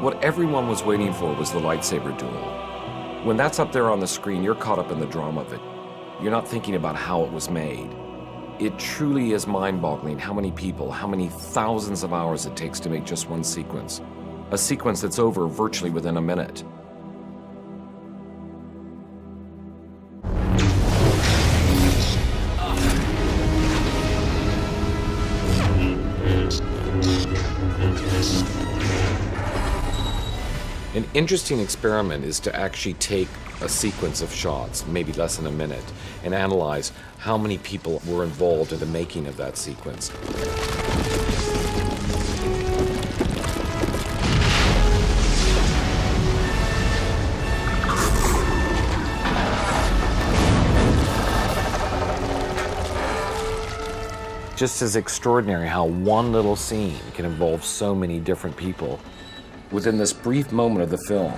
What everyone was waiting for was the lightsaber duel. When that's up there on the screen, you're caught up in the drama of it. You're not thinking about how it was made. It truly is mind-boggling how many people, how many thousands of hours it takes to make just one sequence. A sequence that's over virtually within a minute. An interesting experiment is to actually take a sequence of shots, maybe less than a minute, and analyze how many people were involved in the making of that sequence. Just as extraordinary how one little scene can involve so many different people. Within this brief moment of the film,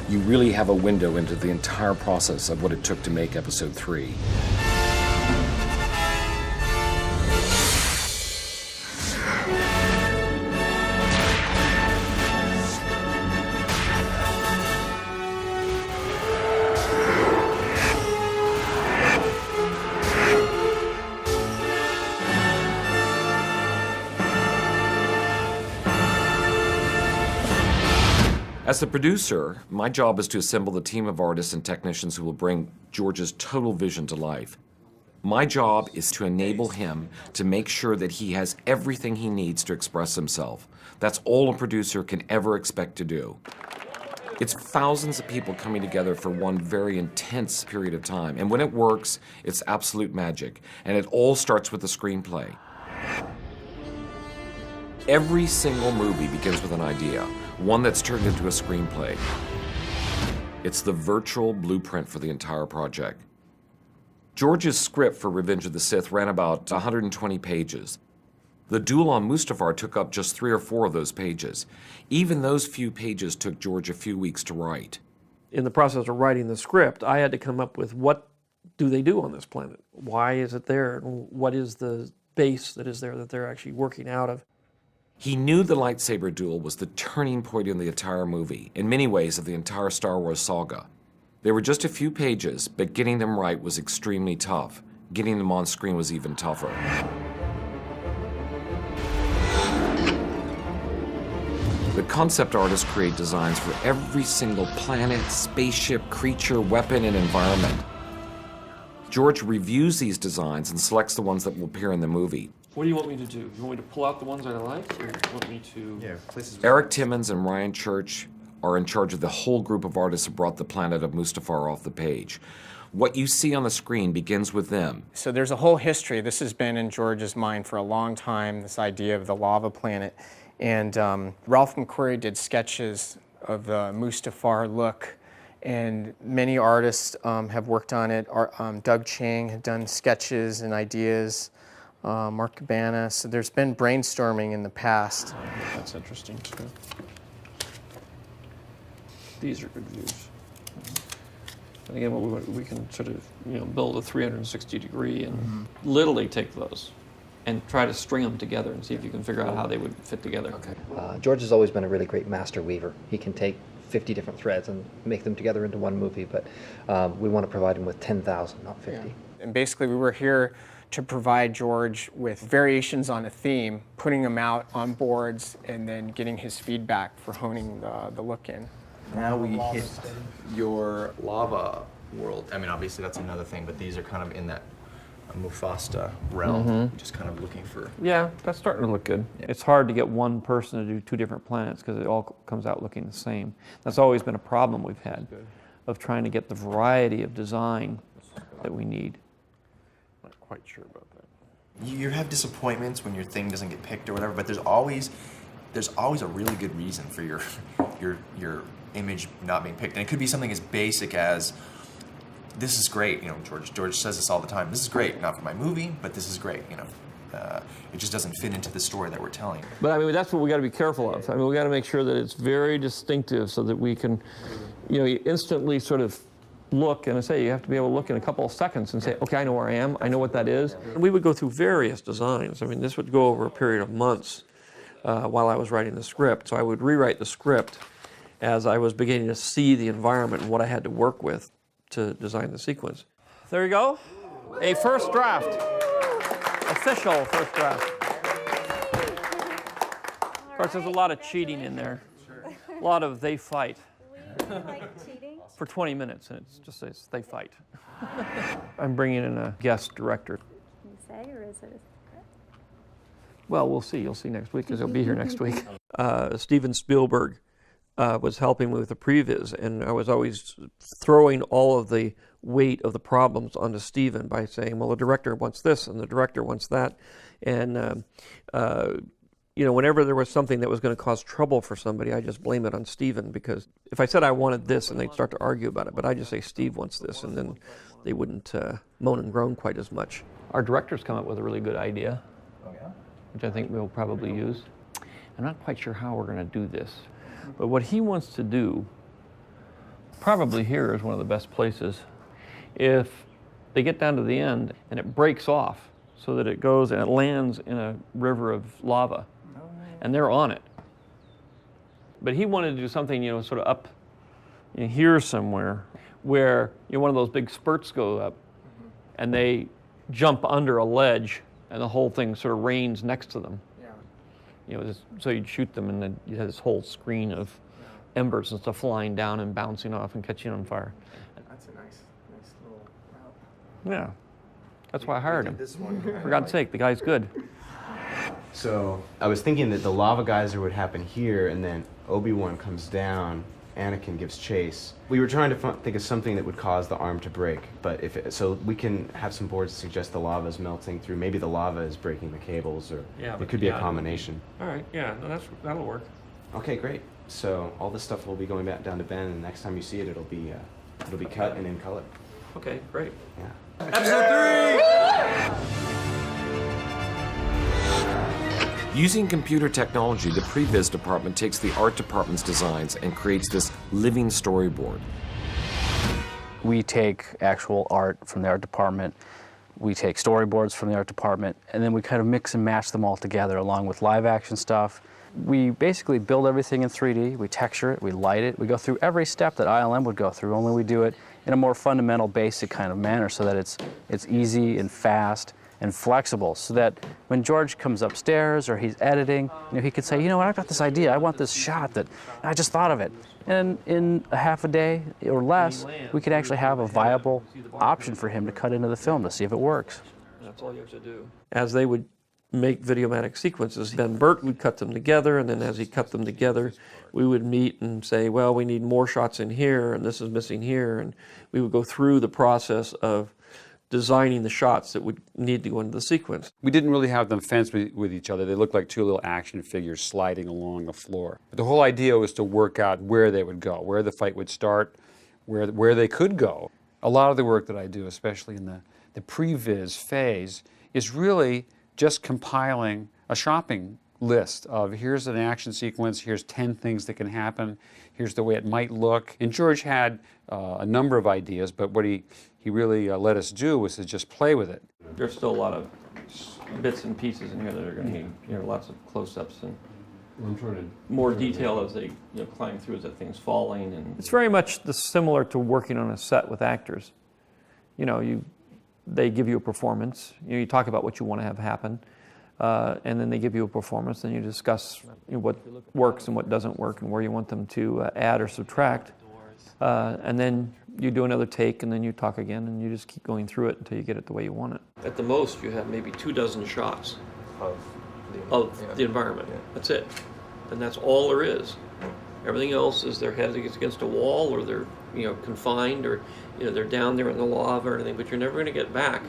you really have a window into the entire process of what it took to make Episode 3. As the producer, my job is to assemble the team of artists and technicians who will bring George's total vision to life. My job is to enable him to make sure that he has everything he needs to express himself. That's all a producer can ever expect to do. It's thousands of people coming together for one very intense period of time, and when it works, it's absolute magic, and it all starts with the screenplay. Every single movie begins with an idea, one that's turned into a screenplay. It's the virtual blueprint for the entire project. George's script for Revenge of the Sith ran about 120 pages. The duel on Mustafar took up just 3 or 4 of those pages. Even those few pages took George a few weeks to write. In the process of writing the script, I had to come up with what do they do on this planet? Why is it there? And what is the base that is there that they're actually working out of? He knew the lightsaber duel was the turning point in the entire movie, in many ways of the entire Star Wars saga. They were just a few pages, but getting them right was extremely tough. Getting them on screen was even tougher. The concept artists create designs for every single planet, spaceship, creature, weapon, and environment. George reviews these designs and selects the ones that will appear in the movie. What do you want me to do? You want me to pull out the ones that I like, or you want me to... Yeah, places... Eric Timmons and Ryan Church are in charge of the whole group of artists who brought the planet of Mustafar off the page. What you see on the screen begins with them. So there's a whole history. This has been in George's mind for a long time, this idea of the lava planet. And Ralph McQuarrie did sketches of the Mustafar look, and many artists have worked on it. Doug Chang had done sketches and ideas. Mark Cabana. So there's been brainstorming in the past. That's interesting too. These are good views. And again, we can sort of build a 360-degree and literally take those and try to string them together and see if you can figure out how they would fit together. Okay. George has always been a really great master weaver. He can take 50 different threads and make them together into one movie, but we want to provide him with 10,000, not 50. Yeah. And basically we were here to provide George with variations on a theme, putting them out on boards, and then getting his feedback for honing the look in. Now we hit your lava world. I mean, obviously that's another thing, but these are kind of in that Mufasta realm, just kind of looking for... Yeah, that's starting to look good. Yeah. It's hard to get one person to do 2 different planets because it all comes out looking the same. That's always been a problem we've had, of trying to get the variety of design that we need. Quite sure about that. You have disappointments when your thing doesn't get picked or whatever, but there's always a really good reason for your image not being picked, and it could be something as basic as, this is great. George says this all the time. This is great, not for my movie, but this is great. It just doesn't fit into the story that we're telling. But I mean, that's what we got to be careful of. I mean, we got to make sure that it's very distinctive so that we can, you instantly sort of look, and I say you have to be able to look in a couple of seconds and say, okay, I know where I am, I know what that is. And we would go through various designs. I mean, this would go over a period of months while I was writing the script. So I would rewrite the script as I was beginning to see the environment and what I had to work with to design the sequence. There you go. A first draft. Official first draft. Of course, there's a lot of cheating in there. A lot of they fight. We like cheating. For 20 minutes, and it just says they fight. I'm bringing in a guest director. Can you say, or is it a secret? Well, we'll see. You'll see next week, because he'll be here next week. Steven Spielberg was helping me with the previs, and I was always throwing all of the weight of the problems onto Steven by saying, well, the director wants this, and the director wants that. And you know, whenever there was something that was going to cause trouble for somebody, I just blame it on Steven, because if I said I wanted this, and they'd start to argue about it, but I just say Steve wants this, and then they wouldn't moan and groan quite as much. Our director's come up with a really good idea, which I think we'll probably use. I'm not quite sure how we're going to do this, but what he wants to do, probably here is one of the best places, if they get down to the end and it breaks off so that it goes and it lands in a river of lava. And they're on it. But he wanted to do something, you know, sort of up here somewhere, where, you know, one of those big spurts go up, and they jump under a ledge, and the whole thing sort of rains next to them. Yeah. You know, so you'd shoot them, and then you had this whole screen of embers and stuff flying down and bouncing off and catching on fire. That's a nice little route. Yeah, that's why I hired him. For God's sake, the guy's good. So I was thinking that the lava geyser would happen here, and then Obi-Wan comes down, Anakin gives chase. We were trying to think of something that would cause the arm to break, but so we can have some boards suggest the lava is melting through. Maybe the lava is breaking the cables, or it could be a combination. All right, yeah, no, that'll work. Okay, great. So all this stuff will be going back down to Ben, and the next time you see it, it'll be cut and in color. Okay, great. Yeah. Episode 3! Using computer technology, the previs department takes the art department's designs and creates this living storyboard. We take actual art from the art department, we take storyboards from the art department, and then we kind of mix and match them all together along with live action stuff. We basically build everything in 3D, we texture it, we light it, we go through every step that ILM would go through, only we do it in a more fundamental, basic kind of manner so that it's easy and fast and flexible, so that when George comes upstairs or he's editing, you know, he could say, you know what, I've got this idea, I want this shot that I just thought of it. And in a half a day or less, we could actually have a viable option for him to cut into the film to see if it works. That's all you have to do. As they would make videomatic sequences, Ben Burt would cut them together, and then as he cut them together, we would meet and say, well, we need more shots in here, and this is missing here, and we would go through the process of designing the shots that would need to go into the sequence. We didn't really have them fenced with each other. They looked like two little action figures sliding along the floor. But the whole idea was to work out where they would go, where the fight would start, where they could go. A lot of the work that I do, especially in the pre-viz phase, is really just compiling a shopping list of here's an action sequence, here's 10 things that can happen, here's the way it might look. And George had a number of ideas, but what he really let us do was to just play with it. There's still a lot of bits and pieces in here that are going to need, you know, lots of close-ups and more detail as they, you know, climb through, as that thing's falling. And it's very much similar to working on a set with actors. You know, they give you a performance. You talk about what you want to have happen, and then they give you a performance. Then you discuss, you know, what works and what doesn't work, and where you want them to add or subtract. And then you do another take, and then you talk again, and you just keep going through it until you get it the way you want it. At the most, you have maybe 24 shots of the environment. Yeah. That's it. And that's all there is. Everything else is their head against a wall, or they're, you know, confined, or, you know, they're down there in the lava or anything, but you're never going to get back.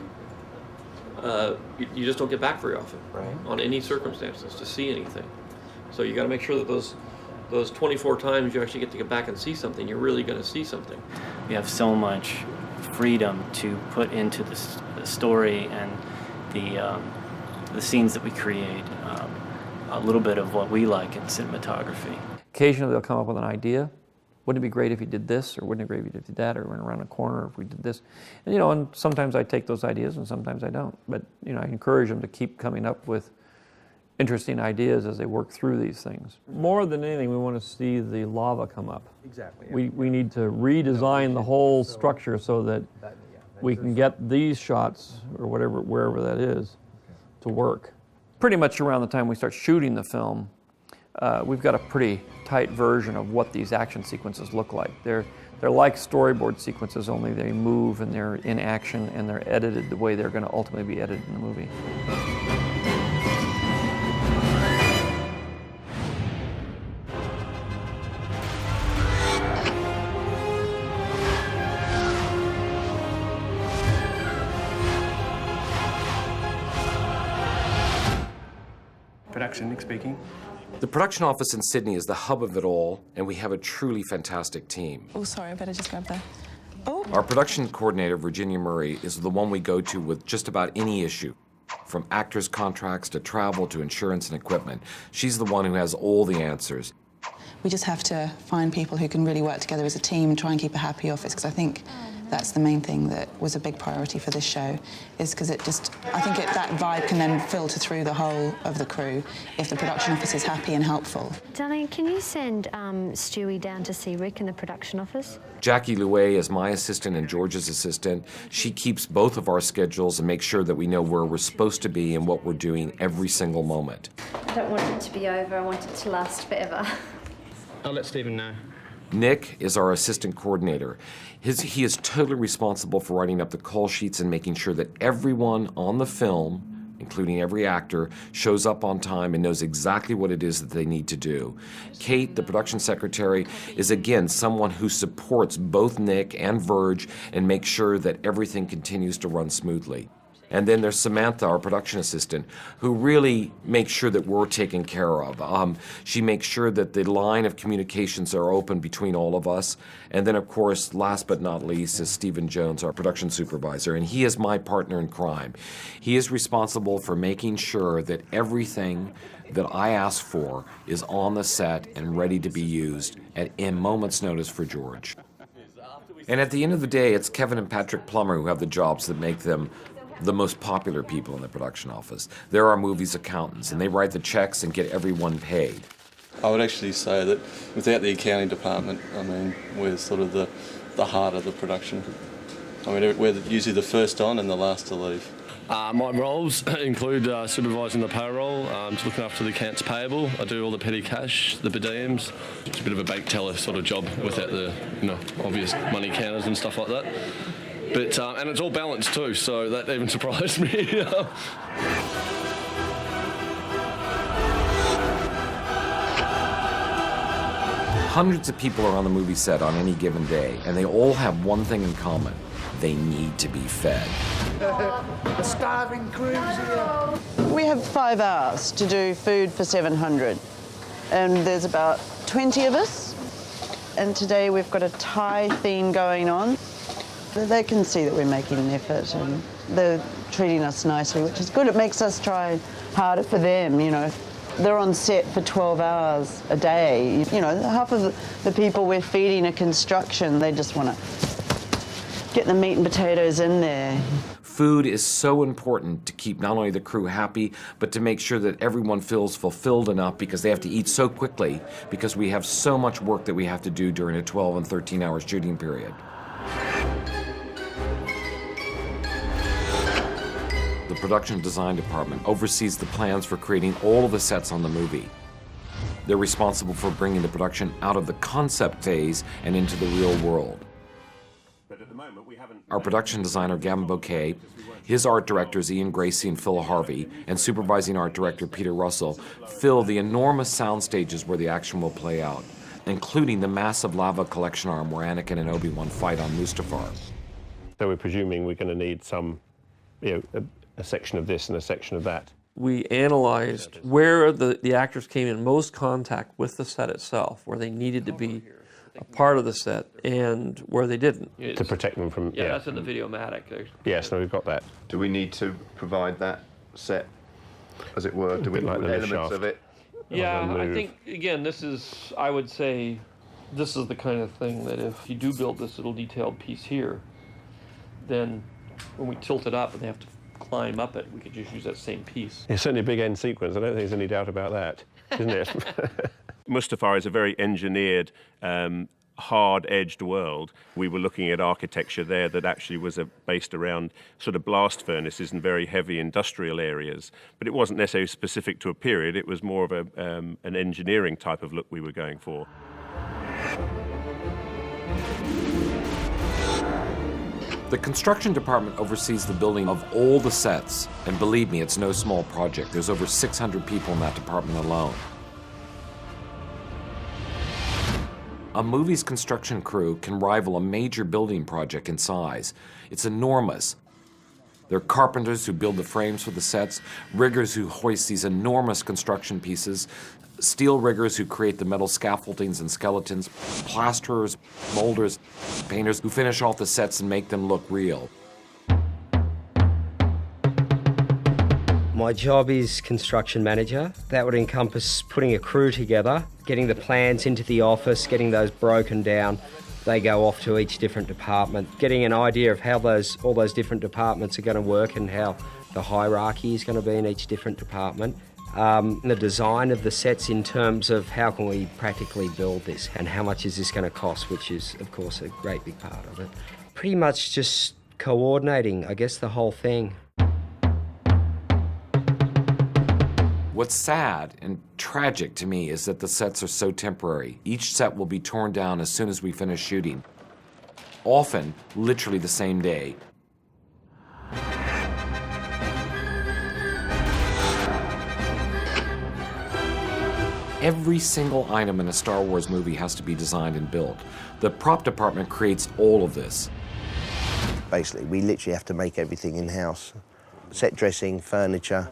You just don't get back very often, right, on any circumstances to see anything. So you got to make sure that those 24 times you actually get to get back and see something, you're really going to see something. We have so much freedom to put into the story and the scenes that we create, a little bit of what we like in cinematography. Occasionally they'll come up with an idea. Wouldn't it be great if you did this, or wouldn't it be great if you did that, or went around a corner if we did this? And, you know, and sometimes I take those ideas and sometimes I don't. But, you know, I encourage them to keep coming up with interesting ideas as they work through these things. More than anything, we want to see the lava come up. Exactly. We need to redesign the whole structure so that we can get these shots, or whatever, wherever that is, to work. Pretty much around the time we start shooting the film, we've got a pretty tight version of what these action sequences look like. They're like storyboard sequences, only they move and they're in action and they're edited the way they're going to ultimately be edited in the movie. Production, Nick speaking. The production office in Sydney is the hub of it all, and we have a truly fantastic team. Oh, sorry, I better just grab that. Our production coordinator, Virginia Murray, is the one we go to with just about any issue, from actors' contracts to travel to insurance and equipment. She's the one who has all the answers. We just have to find people who can really work together as a team and try and keep a happy office, because I think that's the main thing that was a big priority for this show, is because that vibe can then filter through the whole of the crew if the production office is happy and helpful. Darlene, can you send Stewie down to see Rick in the production office? Jackie Louet is my assistant and George's assistant. She keeps both of our schedules and makes sure that we know where we're supposed to be and what we're doing every single moment. I don't want it to be over, I want it to last forever. I'll let Stephen know. Nick is our assistant coordinator. He is totally responsible for writing up the call sheets and making sure that everyone on the film, including every actor, shows up on time and knows exactly what it is that they need to do. Kate, the production secretary, is again someone who supports both Nick and Verge and makes sure that everything continues to run smoothly. And then there's Samantha, our production assistant, who really makes sure that we're taken care of. She makes sure that the line of communications are open between all of us. And then, of course, last but not least, is Stephen Jones, our production supervisor, and he is my partner in crime. He is responsible for making sure that everything that I ask for is on the set and ready to be used at a moment's notice for George. And at the end of the day, it's Kevin and Patrick Plummer who have the jobs that make them the most popular people in the production office. They're our movie's accountants, and they write the checks and get everyone paid. I would actually say that without the accounting department, I mean, we're sort of the heart of the production. I mean, we're usually the first on and the last to leave. My roles include supervising the payroll, just looking after the accounts payable. I do all the petty cash, the per diems. It's a bit of a bank teller sort of job without the obvious money counters and stuff like that. But and it's all balanced too, so that even surprised me. Hundreds of people are on the movie set on any given day, and they all have one thing in common. They need to be fed. The starving crew's here. We have 5 hours to do food for 700, and there's about 20 of us. And today we've got a Thai theme going on. They can see that we're making an effort, and they're treating us nicely, which is good. It makes us try harder for them, They're on set for 12 hours a day. Half of the people we're feeding are construction. They just want to get the meat and potatoes in there. Food is so important to keep not only the crew happy, but to make sure that everyone feels fulfilled enough, because they have to eat so quickly because we have so much work that we have to do during a 12 and 13-hour shooting period. The production design department oversees the plans for creating all of the sets on the movie. They're responsible for bringing the production out of the concept phase and into the real world. Our production designer, Gavin Bouquet, his art directors, Ian Gracie and Phil Harvey, and supervising art director, Peter Russell, fill the enormous sound stages where the action will play out, including the massive lava collection arm where Anakin and Obi-Wan fight on Mustafar. So we're presuming we're going to need some, a section of this and a section of that. We analyzed where the actors came in most contact with the set itself, where they needed to be a part of the set, and where they didn't. To protect them from... Yeah, that's in the Videomatic. Yes, no, we've got that. Do we need to provide that set, as it were? Do we like need elements of it? Yeah, I think, again, I would say, this is the kind of thing that if you do build this little detailed piece here, then when we tilt it up and they have to climb up it, we could just use that same piece. It's certainly a big end sequence. I don't think there's any doubt about that, isn't it? Mustafar is a very engineered, hard-edged world. We were looking at architecture there that actually was based around sort of blast furnaces and very heavy industrial areas. But it wasn't necessarily specific to a period. It was more of an engineering type of look we were going for. The construction department oversees the building of all the sets, and believe me, it's no small project. There's over 600 people in that department alone. A movie's construction crew can rival a major building project in size. It's enormous. There are carpenters who build the frames for the sets, riggers who hoist these enormous construction pieces, steel riggers who create the metal scaffoldings and skeletons, plasterers, molders, painters who finish off the sets and make them look real. My job is construction manager. That would encompass putting a crew together, getting the plans into the office, getting those broken down. They go off to each different department, getting an idea of how all those different departments are going to work and how the hierarchy is going to be in each different department. The design of the sets in terms of how can we practically build this and how much is this going to cost, which is, of course, a great big part of it. Pretty much just coordinating, I guess, the whole thing. What's sad and tragic to me is that the sets are so temporary. Each set will be torn down as soon as we finish shooting. Often, literally the same day. Every single item in a Star Wars movie has to be designed and built. The prop department creates all of this. Basically, we literally have to make everything in-house. Set dressing, furniture,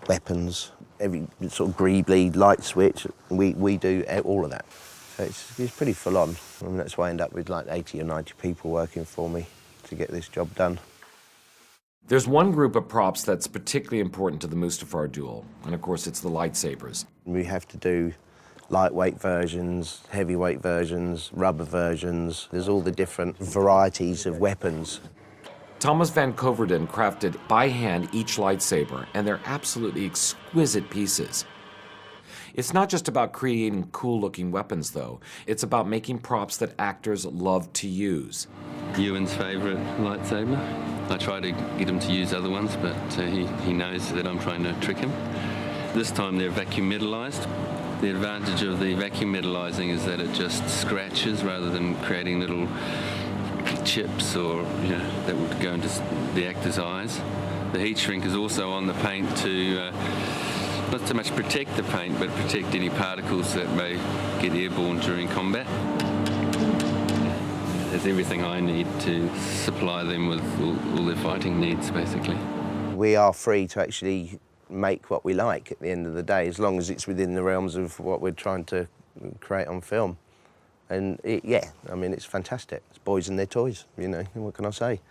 weapons, every sort of greebly, light switch, we do all of that. So it's pretty full on. I mean, that's why I end up with like 80 or 90 people working for me to get this job done. There's one group of props that's particularly important to the Mustafar duel, and of course it's the lightsabers. We have to do lightweight versions, heavyweight versions, rubber versions. There's all the different varieties of weapons. Thomas Van Coverden crafted by hand each lightsaber, and they're absolutely exquisite pieces. It's not just about creating cool-looking weapons, though. It's about making props that actors love to use. Ewan's favourite lightsaber. I try to get him to use other ones, but he knows that I'm trying to trick him. This time they're vacuum metallized. The advantage of the vacuum metallizing is that it just scratches rather than creating little chips or that would go into the actor's eyes. The heat shrink is also on the paint to not so much protect the paint, but protect any particles that may get airborne during combat. There's everything I need to supply them with all their fighting needs, basically. We are free to actually make what we like at the end of the day, as long as it's within the realms of what we're trying to create on film. And yeah, I mean, it's fantastic. It's boys and their toys, what can I say?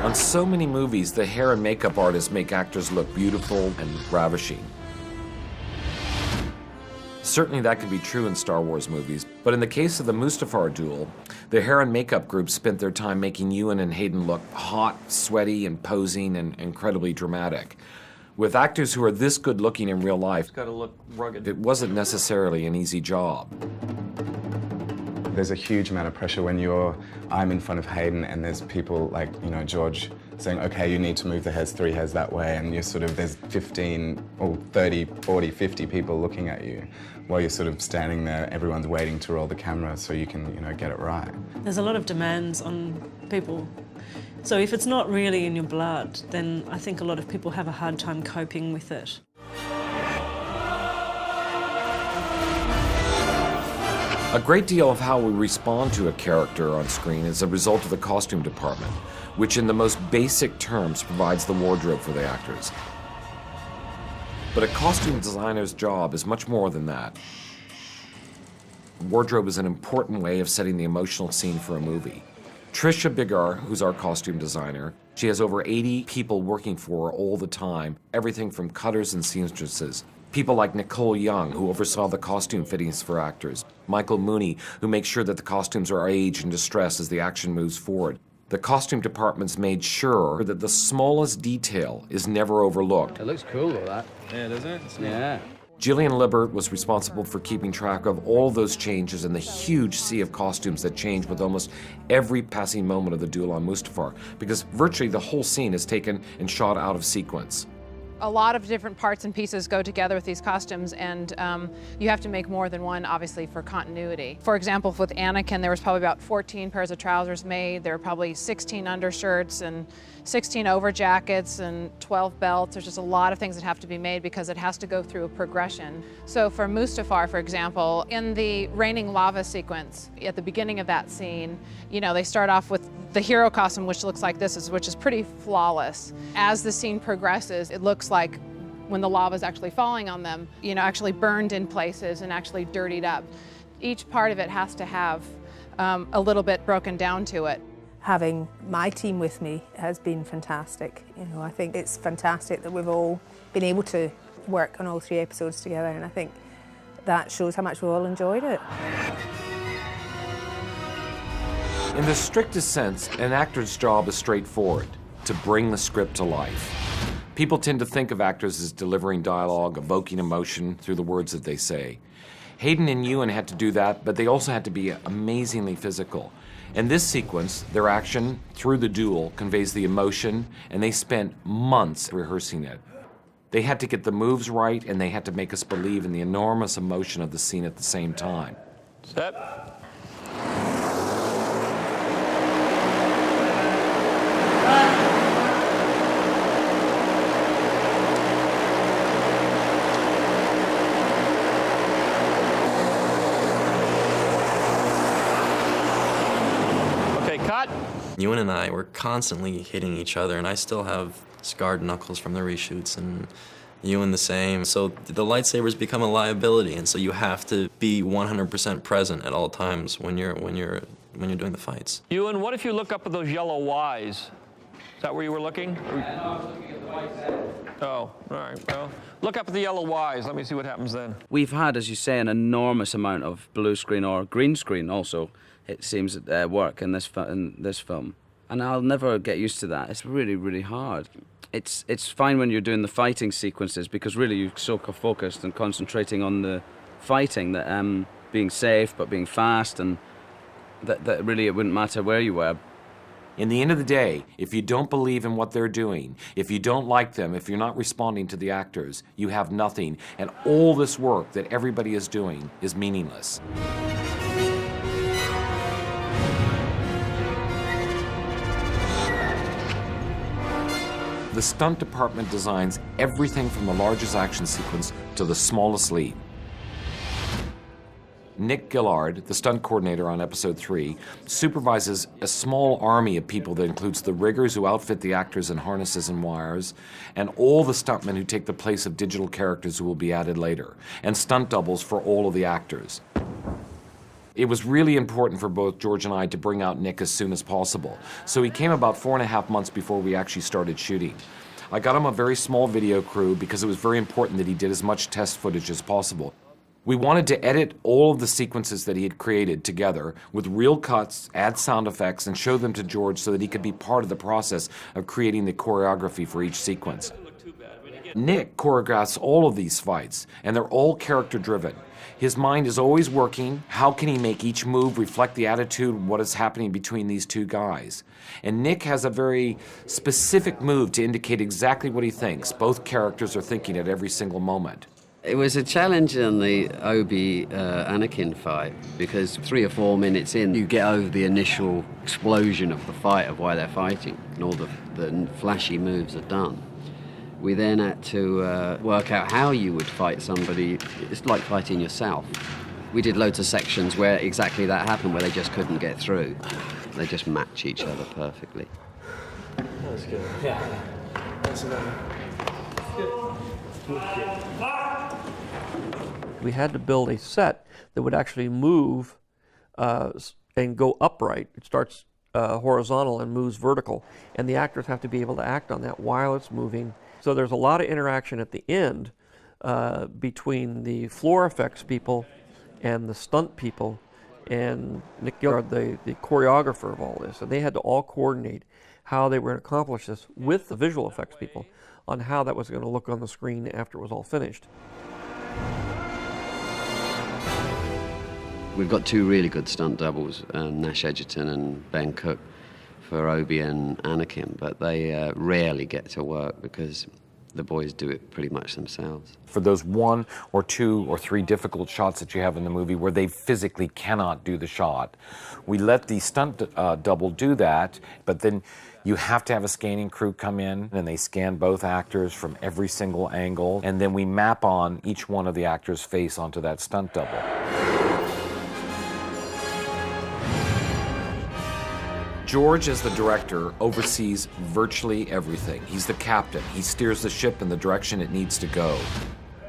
On so many movies, the hair and makeup artists make actors look beautiful and ravishing. Certainly that could be true in Star Wars movies, but in the case of the Mustafar duel, the hair and makeup group spent their time making Ewan and Hayden look hot, sweaty, and posing and incredibly dramatic. With actors who are this good looking in real life, It's got to look rugged. it wasn't necessarily an easy job. There's a huge amount of pressure when I'm in front of Hayden and there's people like, George saying, okay, you need to move the hairs 3 hairs that way, and there's 15 or 30, 40, 50 people looking at you while you're sort of standing there, everyone's waiting to roll the camera so you can, get it right. There's a lot of demands on people. So if it's not really in your blood, then I think a lot of people have a hard time coping with it. A great deal of how we respond to a character on screen is a result of the costume department, which in the most basic terms provides the wardrobe for the actors. But a costume designer's job is much more than that. Wardrobe is an important way of setting the emotional scene for a movie. Trisha Bigar, who's our costume designer, she has over 80 people working for her all the time, everything from cutters and seamstresses. People like Nicole Young, who oversaw the costume fittings for actors. Michael Mooney, who makes sure that the costumes are aged and distressed as the action moves forward. The costume departments made sure that the smallest detail is never overlooked. It looks cool, all that. Yeah, doesn't it? Yeah. Gillian Libert was responsible for keeping track of all those changes and the huge sea of costumes that change with almost every passing moment of the duel on Mustafar, because virtually the whole scene is taken and shot out of sequence. A lot of different parts and pieces go together with these costumes, and you have to make more than one, obviously, for continuity. For example, with Anakin, there was probably about 14 pairs of trousers made. There were probably 16 undershirts and 16 overjackets and 12 belts. There's just a lot of things that have to be made because it has to go through a progression. So for Mustafar, for example, in the raining lava sequence, at the beginning of that scene, you know, they start off with the hero costume, which looks like this, which is pretty flawless. As the scene progresses, it looks like when the lava is actually falling on them, you know, actually burned in places and actually dirtied up. Each part of it has to have a little bit broken down to it. Having my team with me has been fantastic. You know, I think it's fantastic that we've all been able to work on all 3 episodes together, and I think that shows how much we've all enjoyed it. In the strictest sense, an actor's job is straightforward: to bring the script to life. People tend to think of actors as delivering dialogue, evoking emotion through the words that they say. Hayden and Ewan had to do that, but they also had to be amazingly physical. In this sequence, their action through the duel conveys the emotion, and they spent months rehearsing it. They had to get the moves right, and they had to make us believe in the enormous emotion of the scene at the same time. Set. Ewan and I were constantly hitting each other, and I still have scarred knuckles from the reshoots, and Ewan the same. So the lightsabers become a liability, and so you have to be 100% present at all times when you're doing the fights. Ewan, what if you look up at those yellow Ys? Is that where you were looking? Oh, all right. Well, look up at the yellow Ys. Let me see what happens then. We've had, as you say, an enormous amount of blue screen or green screen also. It seems at work in this film, and I'll never get used to that. It's really, really hard. It's fine when you're doing the fighting sequences because really you're so focused and concentrating on the fighting that being safe but being fast, and that really it wouldn't matter where you were. In the end of the day, if you don't believe in what they're doing, if you don't like them, if you're not responding to the actors, you have nothing, and all this work that everybody is doing is meaningless. The stunt department designs everything from the largest action sequence to the smallest lead. Nick Gillard, the stunt coordinator on episode 3, supervises a small army of people that includes the riggers who outfit the actors in harnesses and wires, and all the stuntmen who take the place of digital characters who will be added later, and stunt doubles for all of the actors. It was really important for both George and I to bring out Nick as soon as possible, so he came about 4.5 months before we actually started shooting. I got him a very small video crew because it was very important that he did as much test footage as possible. We wanted to edit all of the sequences that he had created together with real cuts, add sound effects, and show them to George so that he could be part of the process of creating the choreography for each sequence. Nick choreographs all of these fights, and they're all character-driven. His mind is always working. How can he make each move reflect the attitude, what is happening between these two guys? And Nick has a very specific move to indicate exactly what he thinks both characters are thinking at every single moment. It was a challenge in the Anakin fight because 3 or 4 minutes in, you get over the initial explosion of the fight of why they're fighting and all the flashy moves are done. We then had to work out how you would fight somebody. It's like fighting yourself. We did loads of sections where exactly that happened, where they just couldn't get through. They just match each other perfectly. That's good. Yeah. That's We had to build a set that would actually move and go upright. It starts horizontal and moves vertical, and the actors have to be able to act on that while it's moving. So there's a lot of interaction at the end between the floor effects people and the stunt people and Nick Gillard, the choreographer of all this. And they had to all coordinate how they were going to accomplish this with the visual effects people on how that was going to look on the screen after it was all finished. We've got two really good stunt doubles, Nash Edgerton and Ben Cook, for Obi and Anakin, but they rarely get to work because the boys do it pretty much themselves. For those 1 or 2 or 3 difficult shots that you have in the movie where they physically cannot do the shot, we let the stunt double do that, but then you have to have a scanning crew come in and they scan both actors from every single angle, and then we map on each one of the actors' face onto that stunt double. George, as the director, oversees virtually everything. He's the captain. He steers the ship in the direction it needs to go.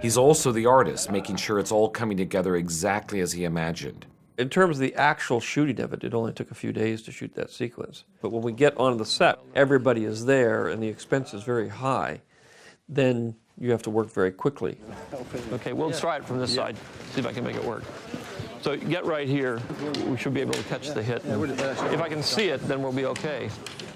He's also the artist, making sure it's all coming together exactly as he imagined. In terms of the actual shooting of it, it only took a few days to shoot that sequence. But when we get onto the set, everybody is there and the expense is very high, then you have to work very quickly. Okay, we'll try it from this side, see if I can make it work. So get right here, we should be able to catch the hit. If I can see it, then we'll be okay.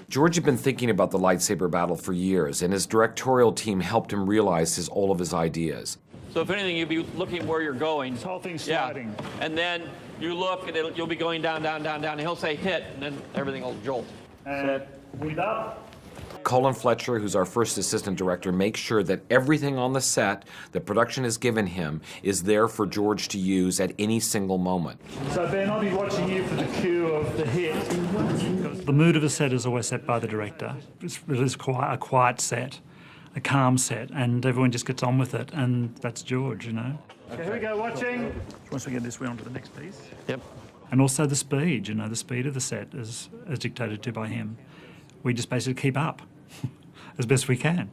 George had been thinking about the lightsaber battle for years, and his directorial team helped him realize all of his ideas. So if anything, you'll be looking where you're going. This whole thing's sliding. Yeah. And then you look, and you'll be going down, down, down, down, and he'll say hit, and then everything will jolt. And wind up. Colin Fletcher, who's our first assistant director, makes sure that everything on the set that production has given him is there for George to use at any single moment. So Ben, I'll be watching you for the cue of the hit. The mood of a set is always set by the director. It is a quiet set, a calm set, and everyone just gets on with it, and that's George, you know. Okay, here we go, watching. Once we get this, we're on to the next piece. Yep. And also the speed, you know, the speed of the set is dictated to by him. We just basically keep up as best we can.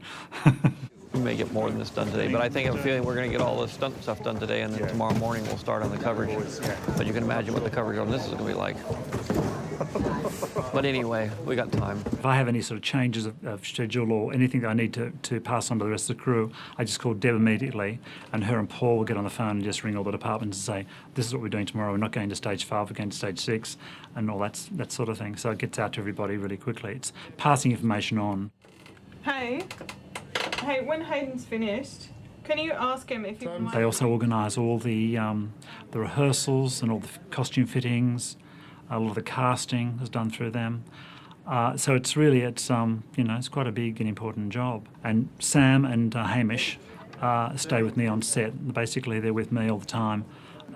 We may get more than this done today, but I think I'm feeling we're going to get all the stunt stuff done today, and then tomorrow morning we'll start on the coverage. But you can imagine what the coverage on this is going to be like. But anyway, we got time. If I have any sort of changes of schedule or anything that I need to pass on to the rest of the crew, I just call Deb immediately, and her and Paul will get on the phone and just ring all the departments and say, this is what we're doing tomorrow, we're not going to stage 5, we're going to stage 6, and all that sort of thing. So it gets out to everybody really quickly. It's passing information on. Hey, when Hayden's finished, can you ask him if you might... They also organise all the rehearsals and all the costume fittings. A lot of the casting is done through them. So it's really, it's quite a big and important job. And Sam and Hamish stay with me on set. Basically, they're with me all the time.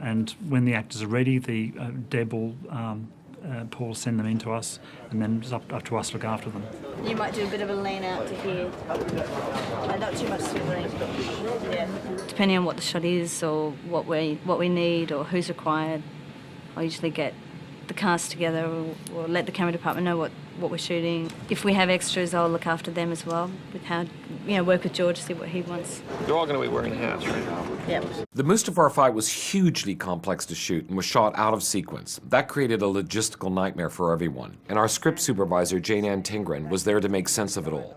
And when the actors are ready, Deb will, Paul send them in to us, and then it's up to us to look after them. You might do a bit of a lean out to here. Not too much swiveling. Yeah. Depending on what the shot is or what we need or who's required, I usually get the cast together or let the camera department know what we're shooting. If we have extras, I'll look after them as well, with how, work with George to see what he wants. They're all going to be wearing hats, right? Yep. The Mustafar fight was hugely complex to shoot and was shot out of sequence. That created a logistical nightmare for everyone, and our script supervisor, Jane Ann Tingren, was there to make sense of it all.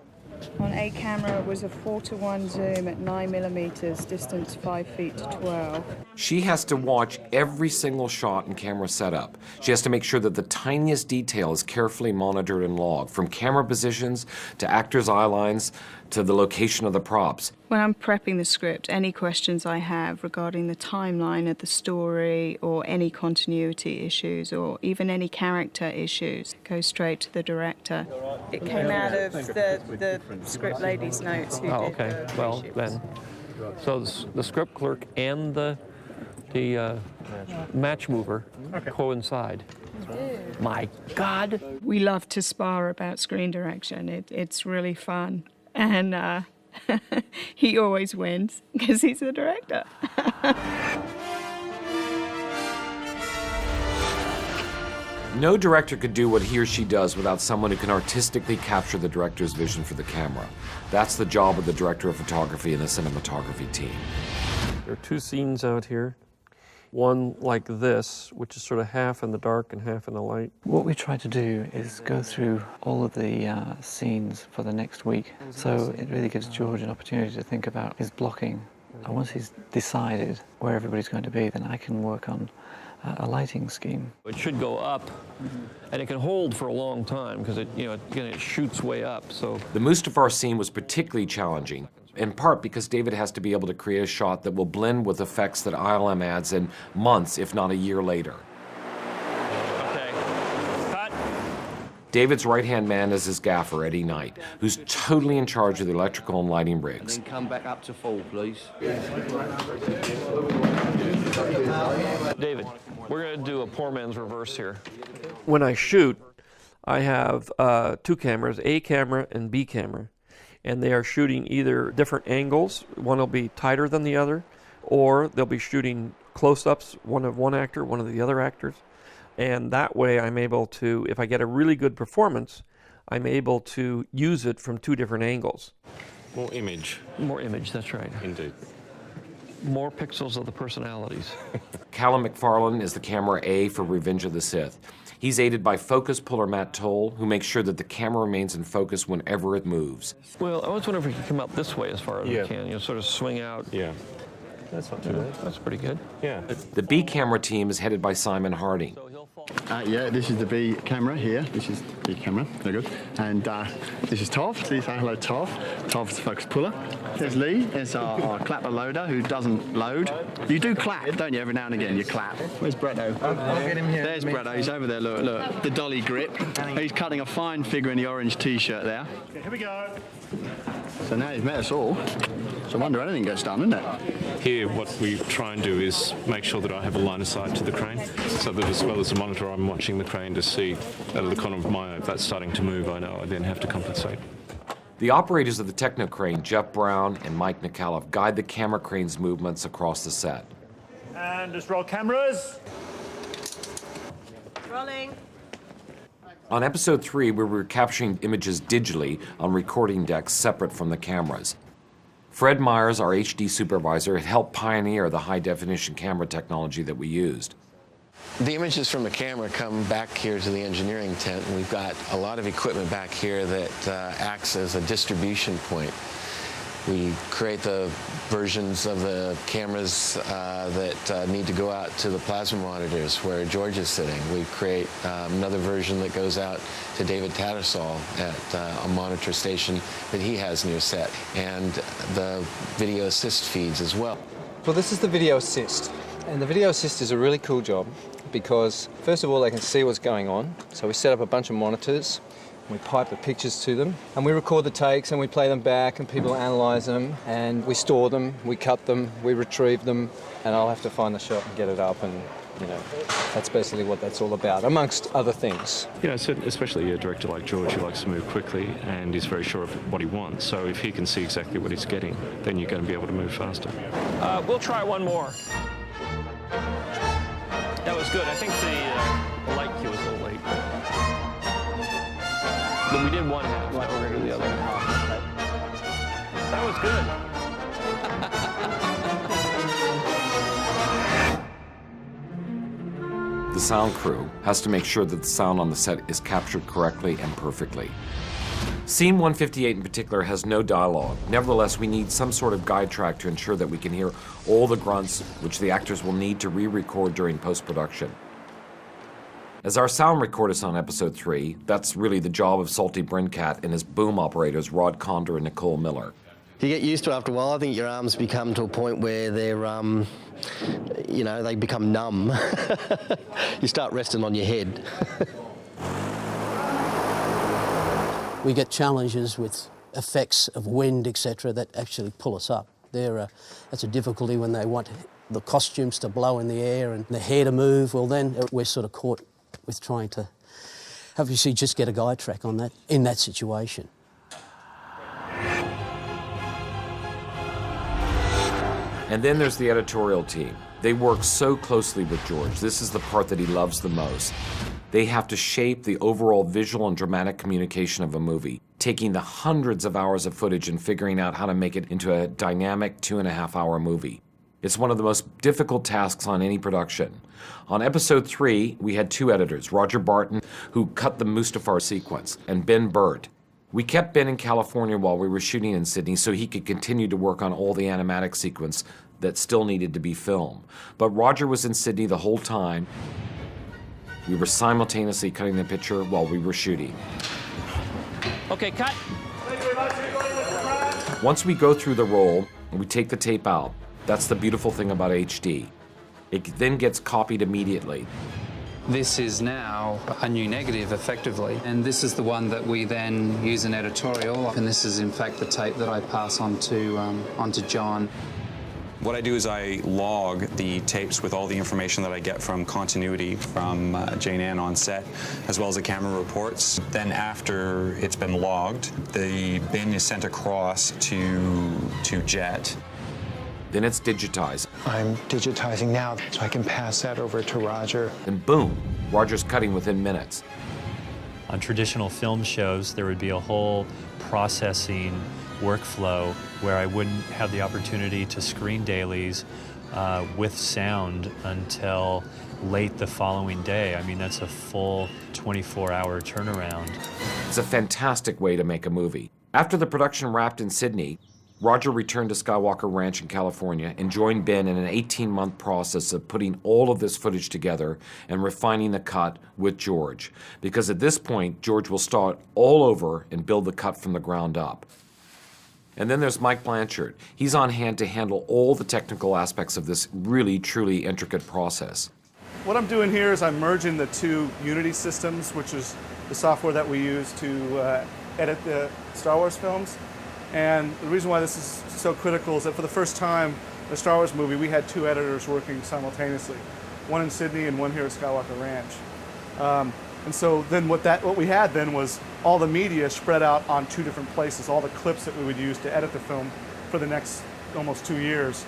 On A camera was a 4:1 zoom at 9mm, distance 5 feet to 12. She has to watch every single shot and camera setup. She has to make sure that the tiniest detail is carefully monitored and logged, from camera positions to actors' eye lines to the location of the props. When I'm prepping the script, any questions I have regarding the timeline of the story or any continuity issues or even any character issues go straight to the director. It came out of the script lady's notes. Oh, okay. Well, then, so the script clerk and the match mover coincide. My God. We love to spar about screen direction. It's really fun. And he always wins because he's the director. No director could do what he or she does without someone who can artistically capture the director's vision for the camera. That's the job of the director of photography and the cinematography team. There are two scenes out here. One like this, which is sort of half in the dark and half in the light. What we try to do is go through all of the scenes for the next week. So it really gives George an opportunity to think about his blocking And once he's decided where everybody's going to be, then I can work on a lighting scheme. It should go up, and it can hold for a long time because it shoots way up. So the Mustafar scene was particularly challenging, in part because David has to be able to create a shot that will blend with effects that ILM adds in months, if not a year later. David's right-hand man is his gaffer, Eddie Knight, who's totally in charge of the electrical and lighting rigs. And then come back up to full, please. David, we're going to do a poor man's reverse here. When I shoot, I have two cameras, A camera and B camera, and they are shooting either different angles. One will be tighter than the other, or they'll be shooting close-ups, one of one actor, one of the other actors. And that way I'm able to, if I get a really good performance, I'm able to use it from two different angles. More image. More image, that's right. Indeed. More pixels of the personalities. Callum McFarlane is the camera A for Revenge of the Sith. He's aided by focus puller Matt Toll, who makes sure that the camera remains in focus whenever it moves. Well, I always wonder if we can come out this way as far as we can, sort of swing out. Yeah. That's not too bad. That's pretty good. Yeah. The B camera team is headed by Simon Harding. Yeah, this is the B camera here. This is the B camera. Very good. And this is Tov. Please say hello, Tov. Tov's the focus puller. There's Lee. There's our clapper loader who doesn't load. You do clap, don't you? Every now and again, you clap. Where's Bretto? I'll get him here. There's Bretto. He's over there. Look, look. The dolly grip. He's cutting a fine figure in the orange T-shirt there. Okay, here we go. So now you've met us all. So I wonder anything gets done, isn't it? Here, what we try and do is make sure that I have a line of sight to the crane, so that as well as the monitor, I'm watching the crane to see out of the corner of my eye if that's starting to move. I know I then have to compensate. The operators of the techno crane, Jeff Brown and Mike McAuliffe, guide the camera crane's movements across the set. And just roll cameras. Rolling. On episode 3, we were capturing images digitally on recording decks separate from the cameras. Fred Myers, our HD supervisor, had helped pioneer the high-definition camera technology that we used. The images from the camera come back here to the engineering tent, and we've got a lot of equipment back here that acts as a distribution point. We create the versions of the cameras that need to go out to the plasma monitors where George is sitting. We create another version that goes out to David Tattersall at a monitor station that he has near set, and the video assist feeds as well. Well, this is the video assist, and the video assist is a really cool job because, first of all, they can see what's going on. So we set up a bunch of monitors, we pipe the pictures to them, and we record the takes and we play them back, and people analyse them, and we store them, we cut them, we retrieve them, and I'll have to find the shot and get it up, and that's basically what that's all about, amongst other things. Yeah, so especially a director like George who likes to move quickly and is very sure of what he wants. So if he can see exactly what he's getting, then you're going to be able to move faster. We'll try one more. That was good. I think the light cue was a little late. But we did one half, now we're going to do the other half. That was good. The sound crew has to make sure that the sound on the set is captured correctly and perfectly. Scene 158 in particular has no dialogue. Nevertheless, we need some sort of guide track to ensure that we can hear all the grunts which the actors will need to re-record during post-production. As our sound recordist on episode 3, that's really the job of Salty Brincat and his boom operators Rod Condor and Nicole Miller. You get used to it after a while. I think your arms become to a point where they're, they become numb. You start resting on your head. We get challenges with effects of wind, etc., that actually pull us up. That's a difficulty when they want the costumes to blow in the air and the hair to move. Well, then we're sort of caught with trying to obviously just get a guide track on that in that situation. And then there's the editorial team. They work so closely with George. This is the part that he loves the most. They have to shape the overall visual and dramatic communication of a movie, taking the hundreds of hours of footage and figuring out how to make it into a dynamic 2.5-hour movie. It's one of the most difficult tasks on any production. On episode 3, we had 2 editors, Roger Barton, who cut the Mustafar sequence, and Ben Burt, We kept Ben in California while we were shooting in Sydney so he could continue to work on all the animatic sequence that still needed to be filmed. But Roger was in Sydney the whole time. We were simultaneously cutting the picture while we were shooting. Okay, cut. Once we go through the roll, we take the tape out. That's the beautiful thing about HD. It then gets copied immediately. This is now a new negative, effectively, and this is the one that we then use in editorial, and this is in fact the tape that I pass on to John. What I do is I log the tapes with all the information that I get from continuity from Jane Ann on set, as well as the camera reports. Then after it's been logged, the bin is sent across to Jet. Then it's digitized. I'm digitizing now, so I can pass that over to Roger. And boom, Roger's cutting within minutes. On traditional film shows, there would be a whole processing workflow where I wouldn't have the opportunity to screen dailies with sound until late the following day. I mean, that's a full 24-hour turnaround. It's a fantastic way to make a movie. After the production wrapped in Sydney, Roger returned to Skywalker Ranch in California and joined Ben in an 18-month process of putting all of this footage together and refining the cut with George. Because at this point, George will start all over and build the cut from the ground up. And then there's Mike Blanchard. He's on hand to handle all the technical aspects of this really, truly intricate process. What I'm doing here is I'm merging the two Unity systems, which is the software that we use to edit the Star Wars films. And the reason why this is so critical is that for the first time in the Star Wars movie, we had two editors working simultaneously, one in Sydney and one here at Skywalker Ranch. And so then what we had then was all the media spread out on two different places. All the clips that we would use to edit the film for the next almost 2 years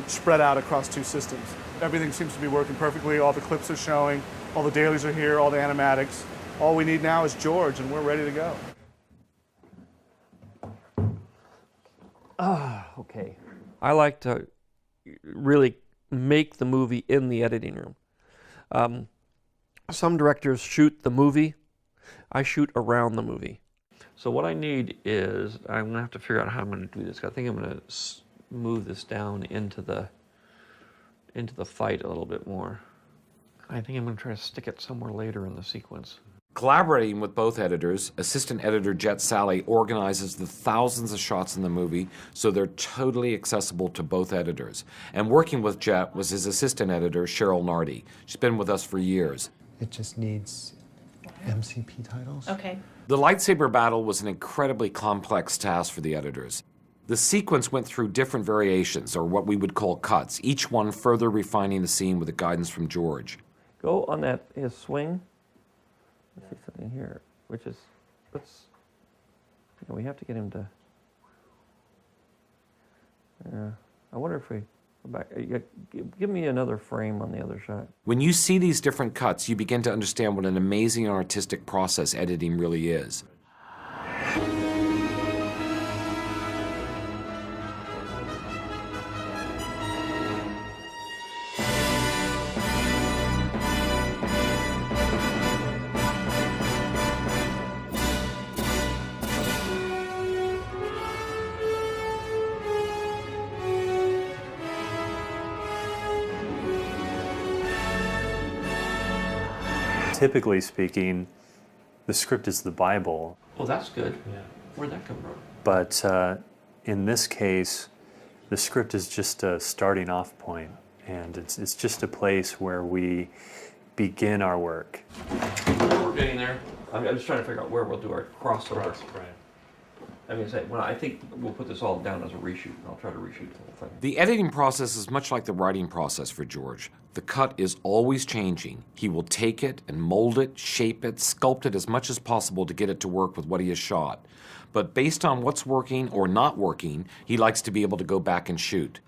spread out across two systems. Everything seems to be working perfectly. All the clips are showing, all the dailies are here, all the animatics. All we need now is George, and we're ready to go. Okay. I like to really make the movie in the editing room. Some directors shoot the movie. I shoot around the movie. So what I need is, I'm going to have to figure out how I'm going to do this. I think I'm going to move this down into the fight a little bit more. I think I'm going to try to stick it somewhere later in the sequence. Collaborating with both editors, assistant editor Jet Sally organizes the thousands of shots in the movie so they're totally accessible to both editors. And working with Jet was his assistant editor, Cheryl Nardi. She's been with us for years. It just needs MCP titles. Okay. The lightsaber battle was an incredibly complex task for the editors. The sequence went through different variations, or what we would call cuts, each one further refining the scene with the guidance from George. Go on his swing. Let's see something here, which is, we have to get him to, I wonder if we go back, give me another frame on the other shot. When you see these different cuts, you begin to understand what an amazing artistic process editing really is. Typically speaking, the script is the Bible. Oh, that's good. Yeah. Where'd that come from? But in this case, the script is just a starting off point, and it's just a place where we begin our work. We're getting there. I'm just trying to figure out where we'll do our crossover. Right. I mean, I think we'll put this all down as a reshoot, and I'll try to reshoot the whole thing. The editing process is much like the writing process for George. The cut is always changing. He will take it and mold it, shape it, sculpt it as much as possible to get it to work with what he has shot. But based on what's working or not working, he likes to be able to go back and shoot.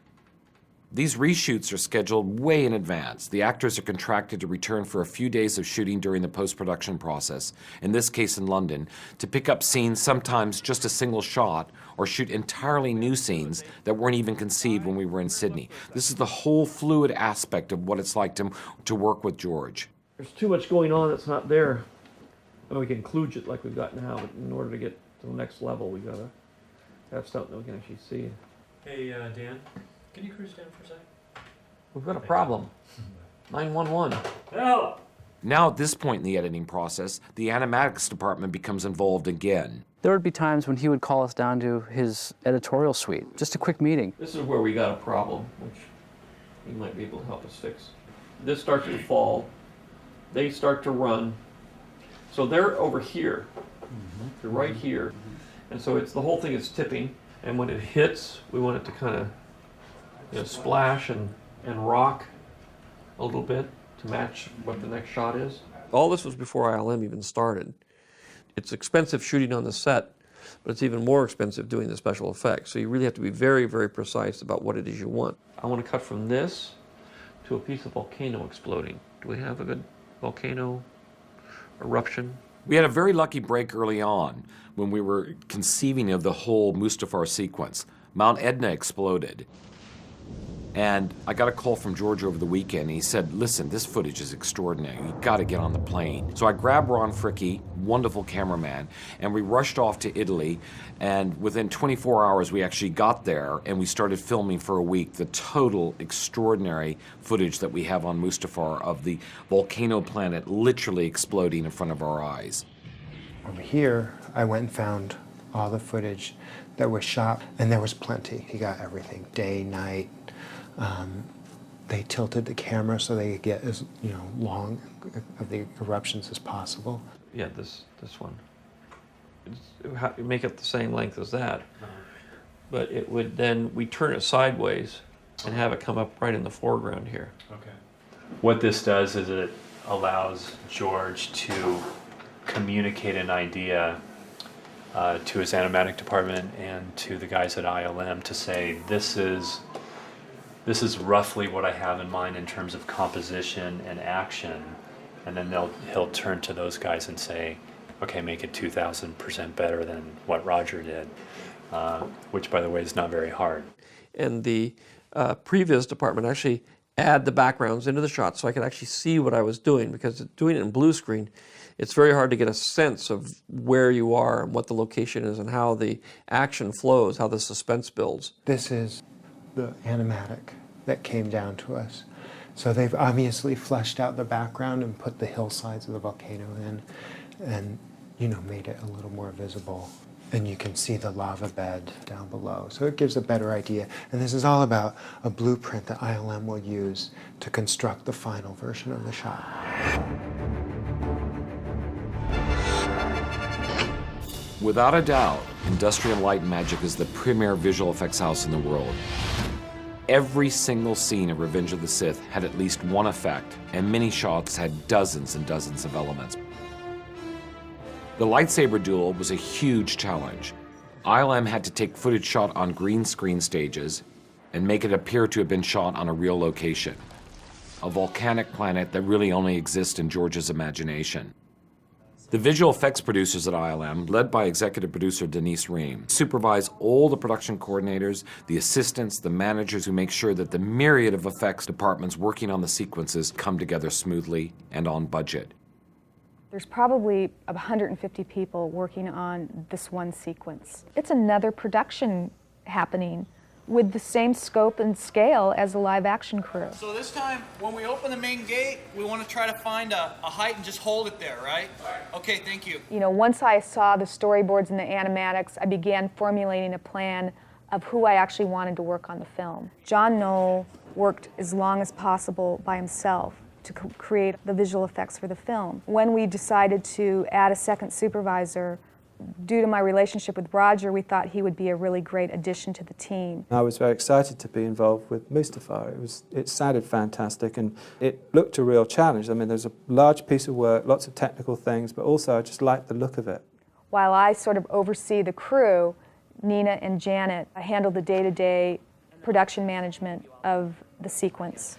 These reshoots are scheduled way in advance. The actors are contracted to return for a few days of shooting during the post-production process, in this case in London, to pick up scenes, sometimes just a single shot, or shoot entirely new scenes that weren't even conceived when we were in Sydney. This is the whole fluid aspect of what it's like to work with George. There's too much going on that's not there. And we can kludge it like we've got now, but in order to get to the next level. We gotta have something that we can actually see. Hey, Dan, can you cruise down for a sec? We've got a problem. 911. Help! Now at this point in the editing process, the animatics department becomes involved again. There would be times when he would call us down to his editorial suite, just a quick meeting. This is where we got a problem, which he might be able to help us fix. This starts to fall. They start to run. So they're over here. They're right here. And so it's the whole thing is tipping. And when it hits, we want it to kind of splash and rock a little bit to match what the next shot is. All this was before ILM even started. It's expensive shooting on the set, but it's even more expensive doing the special effects. So you really have to be very, very precise about what it is you want. I want to cut from this to a piece of volcano exploding. Do we have a good volcano eruption? We had a very lucky break early on when we were conceiving of the whole Mustafar sequence. Mount Etna exploded. And I got a call from George over the weekend. He said, listen, this footage is extraordinary. You got to get on the plane. So I grabbed Ron Fricke, wonderful cameraman, and we rushed off to Italy. And within 24 hours, we actually got there and we started filming for a week the total extraordinary footage that we have on Mustafar of the volcano planet literally exploding in front of our eyes. Over here, I went and found all the footage that was shot, and there was plenty. He got everything, day, night. They tilted the camera so they could get as long of the eruptions as possible. Yeah, this one. You make it the same length as that, but it would then we turn it sideways and have it come up right in the foreground here. Okay. What this does is it allows George to communicate an idea to his animatic department and to the guys at ILM to say, this is roughly what I have in mind in terms of composition and action, and then he'll turn to those guys and say, okay, make it 2,000% better than what Roger did, which, by the way, is not very hard. And the previous department actually add the backgrounds into the shot so I could actually see what I was doing, because doing it in blue screen, it's very hard to get a sense of where you are and what the location is and how the action flows, how the suspense builds. This is the animatic that came down to us. So they've obviously fleshed out the background and put the hillsides of the volcano in and, made it a little more visible. And you can see the lava bed down below. So it gives a better idea. And this is all about a blueprint that ILM will use to construct the final version of the shot. Without a doubt, Industrial Light and Magic is the premier visual effects house in the world. Every single scene of Revenge of the Sith had at least one effect, and many shots had dozens and dozens of elements. The lightsaber duel was a huge challenge. ILM had to take footage shot on green screen stages and make it appear to have been shot on a real location, a volcanic planet that really only exists in George's imagination. The visual effects producers at ILM, led by executive producer Denise Ream, supervise all the production coordinators, the assistants, the managers who make sure that the myriad of effects departments working on the sequences come together smoothly and on budget. There's probably 150 people working on this one sequence. It's another production happening with the same scope and scale as the live action crew. So this time, when we open the main gate, we want to try to find a height and just hold it there, right? Okay, thank you. Once I saw the storyboards and the animatics, I began formulating a plan of who I actually wanted to work on the film. John Knoll worked as long as possible by himself to create the visual effects for the film. When we decided to add a second supervisor, due to my relationship with Roger, we thought he would be a really great addition to the team. I was very excited to be involved with Mustafar. It sounded fantastic and it looked a real challenge. I mean, there's a large piece of work, lots of technical things, but also I just liked the look of it. While I sort of oversee the crew, Nina and Janet handle the day-to-day production management of the sequence?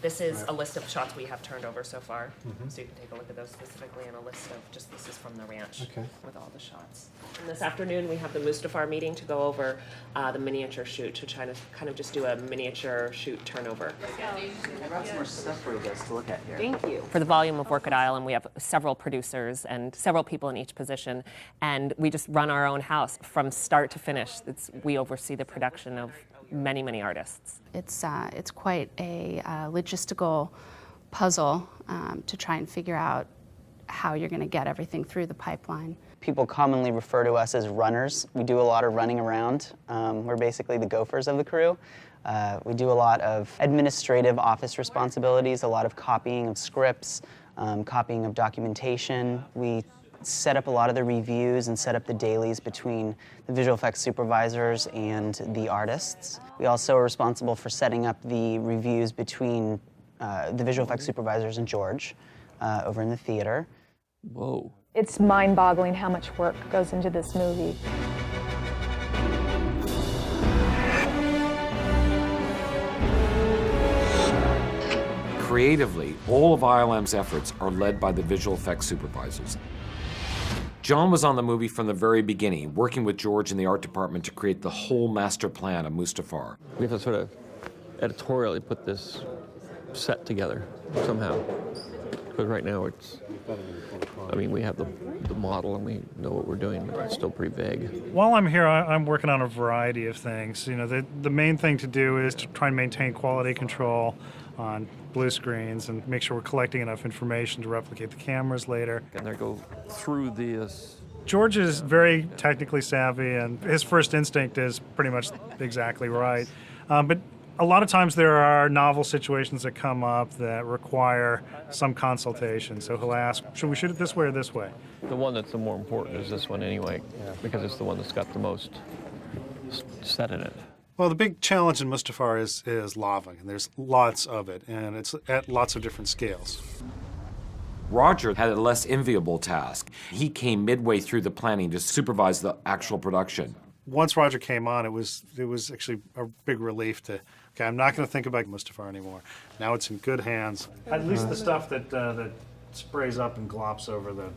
This is a list of shots we have turned over so far, so you can take a look at those specifically, and a list of just this is from the ranch with all the shots. And this afternoon we have the Mustafar meeting to go over the miniature shoot, to try to kind of just do a miniature shoot turnover. I brought some more stuff for you guys to look at here. Thank you. For the volume of work at ILM, we have several producers and several people in each position, and we just run our own house from start to finish. We oversee the production of many, many artists. It's quite a logistical puzzle to try and figure out how you're going to get everything through the pipeline. People commonly refer to us as runners. We do a lot of running around. We're basically the gophers of the crew. We do a lot of administrative office responsibilities, a lot of copying of scripts, copying of documentation. We set up a lot of the reviews and set up the dailies between the visual effects supervisors and the artists. We also are responsible for setting up the reviews between the visual effects supervisors and George over in the theater. Whoa. It's mind-boggling how much work goes into this movie. Creatively, all of ILM's efforts are led by the visual effects supervisors. John was on the movie from the very beginning, working with George in the art department to create the whole master plan of Mustafar. We have to sort of editorially put this set together somehow. Because right now we have the model and we know what we're doing, but it's still pretty vague. While I'm here, I'm working on a variety of things. You know, the main thing to do is to try and maintain quality control on blue screens and make sure we're collecting enough information to replicate the cameras later. And they go through this. George is very technically savvy, and his first instinct is pretty much exactly right. But a lot of times there are novel situations that come up that require some consultation. So he'll ask, should we shoot it this way or this way? The one that's the more important is this one anyway, because it's the one that's got the most set in it. Well, the big challenge in Mustafar is lava, and there's lots of it, and it's at lots of different scales. Roger had a less enviable task. He came midway through the planning to supervise the actual production. Once Roger came on, it was actually a big relief to, okay, I'm not going to think about Mustafar anymore. Now it's in good hands. At least the stuff that sprays up and glops over the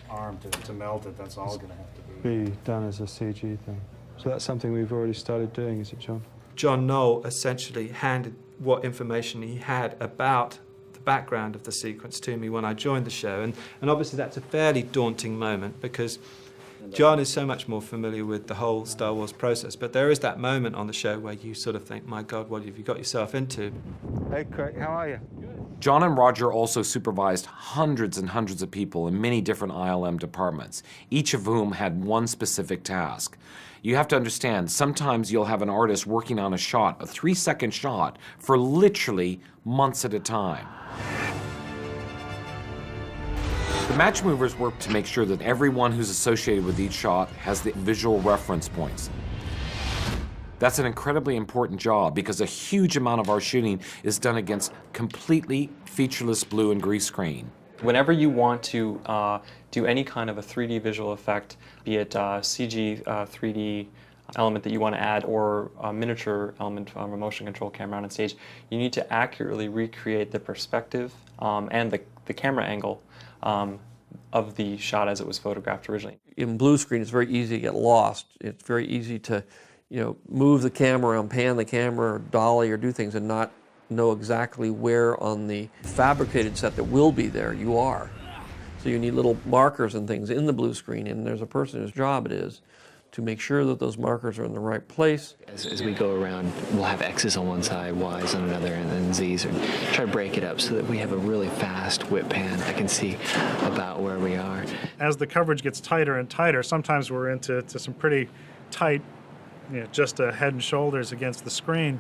arm to melt it, that's all going to have to Be done as a CG thing. So that's something we've already started doing, is it, John? John Knoll essentially handed what information he had about the background of the sequence to me when I joined the show. And obviously that's a fairly daunting moment because John is so much more familiar with the whole Star Wars process. But there is that moment on the show where you sort of think, my God, what have you got yourself into? Hey, Craig, how are you? John and Roger also supervised hundreds and hundreds of people in many different ILM departments, each of whom had one specific task. You have to understand, sometimes you'll have an artist working on a shot, a 3-second shot, for literally months at a time. The match movers work to make sure that everyone who's associated with each shot has the visual reference points. That's an incredibly important job because a huge amount of our shooting is done against completely featureless blue and green screen. Whenever you want to do any kind of a 3D visual effect, be it a CG 3D element that you want to add or a miniature element from a motion control camera on stage, you need to accurately recreate the perspective and the camera angle of the shot as it was photographed originally. In blue screen, it's very easy to get lost. It's very easy to, move the camera around, pan the camera, or dolly, or do things and not know exactly where on the fabricated set that will be there you are. So you need little markers and things in the blue screen, and there's a person whose job it is to make sure that those markers are in the right place. As we go around, we'll have X's on one side, Y's on another, and then Z's, and try to break it up so that we have a really fast whip pan. I can see about where we are. As the coverage gets tighter and tighter, sometimes we're into some pretty tight, just a head and shoulders against the screen.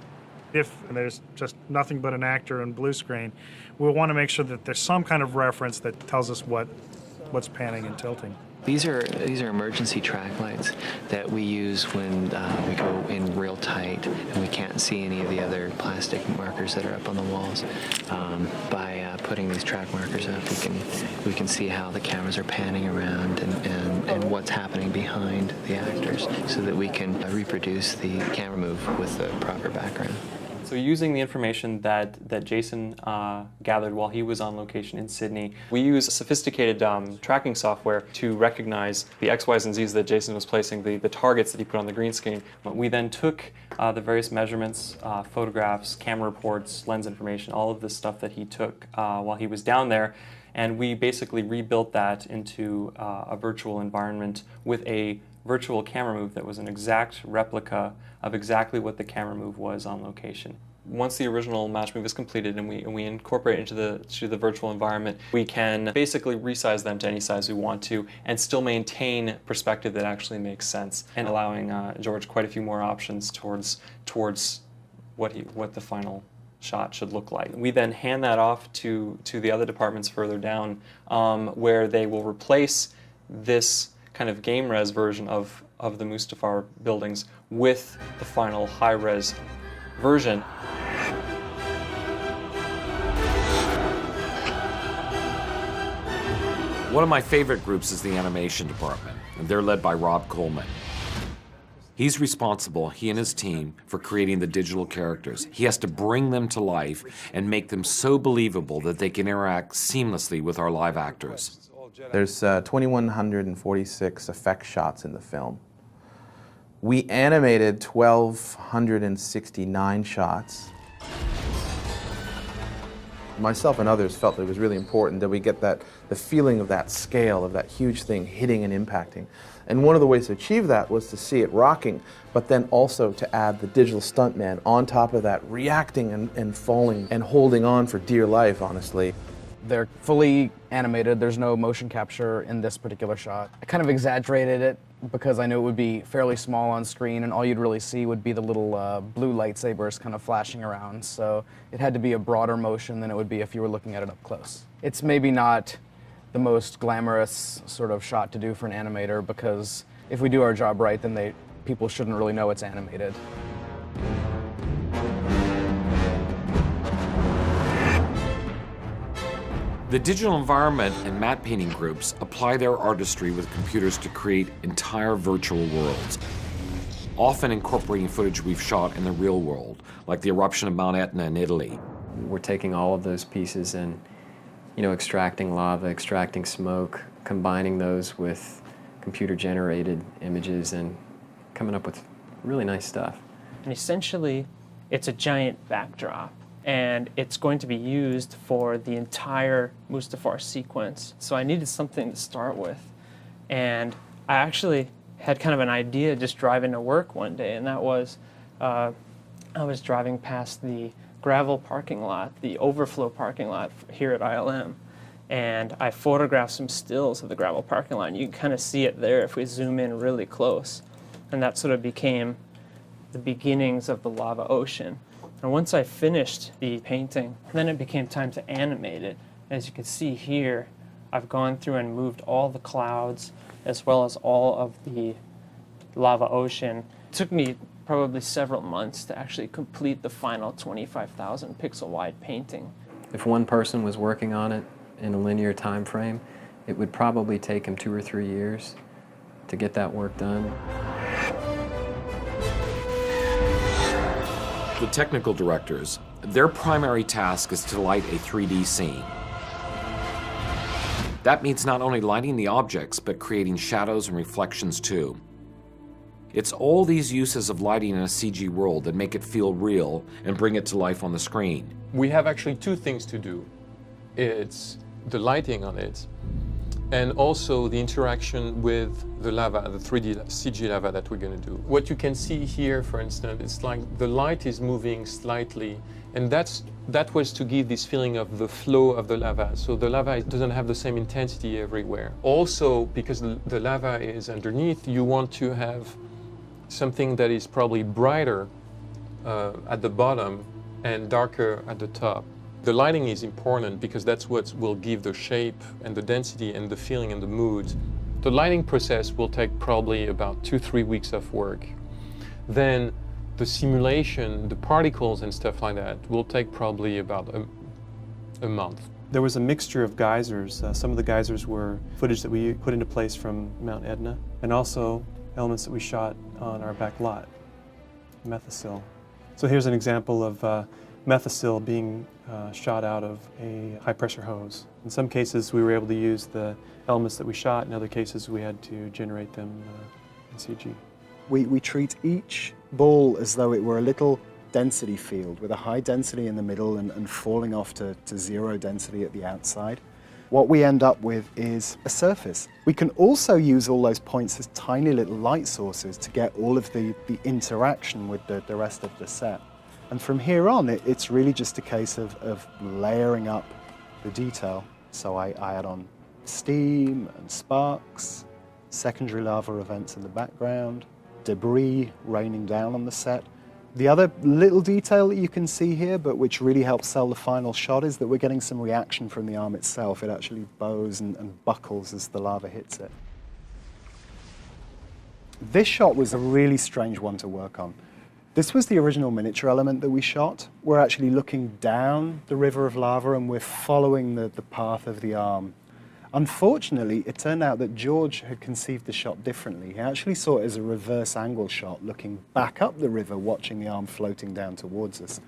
If there's just nothing but an actor in blue screen, we'll want to make sure that there's some kind of reference that tells us what's panning and tilting. These are emergency track lights that we use when we go in real tight and we can't see any of the other plastic markers that are up on the walls. By putting these track markers up, we can see how the cameras are panning around and what's happening behind the actors, so that we can reproduce the camera move with the proper background. So using the information that Jason gathered while he was on location in Sydney, we use sophisticated tracking software to recognize the X, Ys, and Zs that Jason was placing, the targets that he put on the green screen. We then took the various measurements, photographs, camera reports, lens information, all of this stuff that he took while he was down there, and we basically rebuilt that into a virtual environment with a virtual camera move that was an exact replica of exactly what the camera move was on location. Once the original match move is completed and we incorporate into the virtual environment, we can basically resize them to any size we want to and still maintain perspective that actually makes sense, and allowing George quite a few more options towards what the final shot should look like. We then hand that off to the other departments further down, where they will replace this kind of game res version of the Mustafar buildings with the final high res version. One of my favorite groups is the animation department, and they're led by Rob Coleman. He's responsible, he and his team, for creating the digital characters. He has to bring them to life and make them so believable that they can interact seamlessly with our live actors. There's 2,146 effect shots in the film. We animated 1,269 shots. Myself and others felt that it was really important that we get the feeling of that scale, of that huge thing hitting and impacting. And one of the ways to achieve that was to see it rocking, but then also to add the digital stuntman on top of that, reacting and falling and holding on for dear life, honestly. They're fully animated. There's no motion capture in this particular shot. I kind of exaggerated it because I knew it would be fairly small on screen and all you'd really see would be the little blue lightsabers kind of flashing around. So it had to be a broader motion than it would be if you were looking at it up close. It's maybe not the most glamorous sort of shot to do for an animator, because if we do our job right, then people shouldn't really know it's animated. The digital environment and matte painting groups apply their artistry with computers to create entire virtual worlds, often incorporating footage we've shot in the real world, like the eruption of Mount Etna in Italy. We're taking all of those pieces and, extracting lava, extracting smoke, combining those with computer-generated images and coming up with really nice stuff. And essentially, it's a giant backdrop, and it's going to be used for the entire Mustafar sequence. So I needed something to start with. And I actually had kind of an idea just driving to work one day, and that was I was driving past the gravel parking lot, the overflow parking lot here at ILM, and I photographed some stills of the gravel parking lot. And you can kind of see it there if we zoom in really close. And that sort of became the beginnings of the lava ocean. And once I finished the painting, then it became time to animate it. As you can see here, I've gone through and moved all the clouds as well as all of the lava ocean. It took me probably several months to actually complete the final 25,000 pixel wide painting. If one person was working on it in a linear time frame, it would probably take him 2 or 3 years to get that work done. The technical directors, their primary task is to light a 3D scene. That means not only lighting the objects, but creating shadows and reflections too. It's all these uses of lighting in a CG world that make it feel real and bring it to life on the screen. We have actually two things to do. It's the lighting on it, and also the interaction with the lava, the 3D CG lava that we're going to do. What you can see here, for instance, it's like the light is moving slightly, and that was to give this feeling of the flow of the lava. So the lava doesn't have the same intensity everywhere. Also, because the lava is underneath, you want to have something that is probably brighter at the bottom and darker at the top. The lighting is important because that's what will give the shape and the density and the feeling and the mood. The lighting process will take probably about 2-3 weeks of work. Then the simulation, the particles and stuff like that will take probably about a month. There was a mixture of geysers. Some of the geysers were footage that we put into place from Mount Etna, and also elements that we shot on our back lot, Methasil. So here's an example of Methasil being shot out of a high-pressure hose. In some cases, we were able to use the elements that we shot. In other cases, we had to generate them in CG. We treat each ball as though it were a little density field with a high density in the middle and falling off to zero density at the outside. What we end up with is a surface. We can also use all those points as tiny little light sources to get all of the interaction with the rest of the set. And from here on, it's really just a case of layering up the detail. So I add on steam and sparks, secondary lava events in the background, debris raining down on the set. The other little detail that you can see here, but which really helps sell the final shot, is that we're getting some reaction from the arm itself. It actually bows and buckles as the lava hits it. This shot was a really strange one to work on. This was the original miniature element that we shot. We're actually looking down the river of lava and we're following the path of the arm. Unfortunately, it turned out that George had conceived the shot differently. He actually saw it as a reverse angle shot, looking back up the river, watching the arm floating down towards us.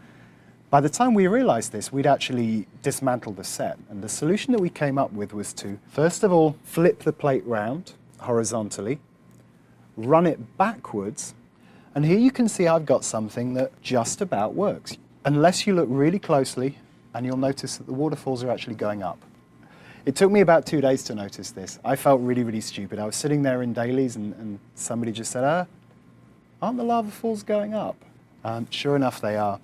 By the time we realized this, we'd actually dismantled the set, and the solution that we came up with was to, first of all, flip the plate round horizontally, run it backwards, and here you can see I've got something that just about works. Unless you look really closely, and you'll notice that the waterfalls are actually going up. It took me about 2 days to notice this. I felt really, really stupid. I was sitting there in dailies and somebody just said, aren't the lava falls going up? Sure enough, they are.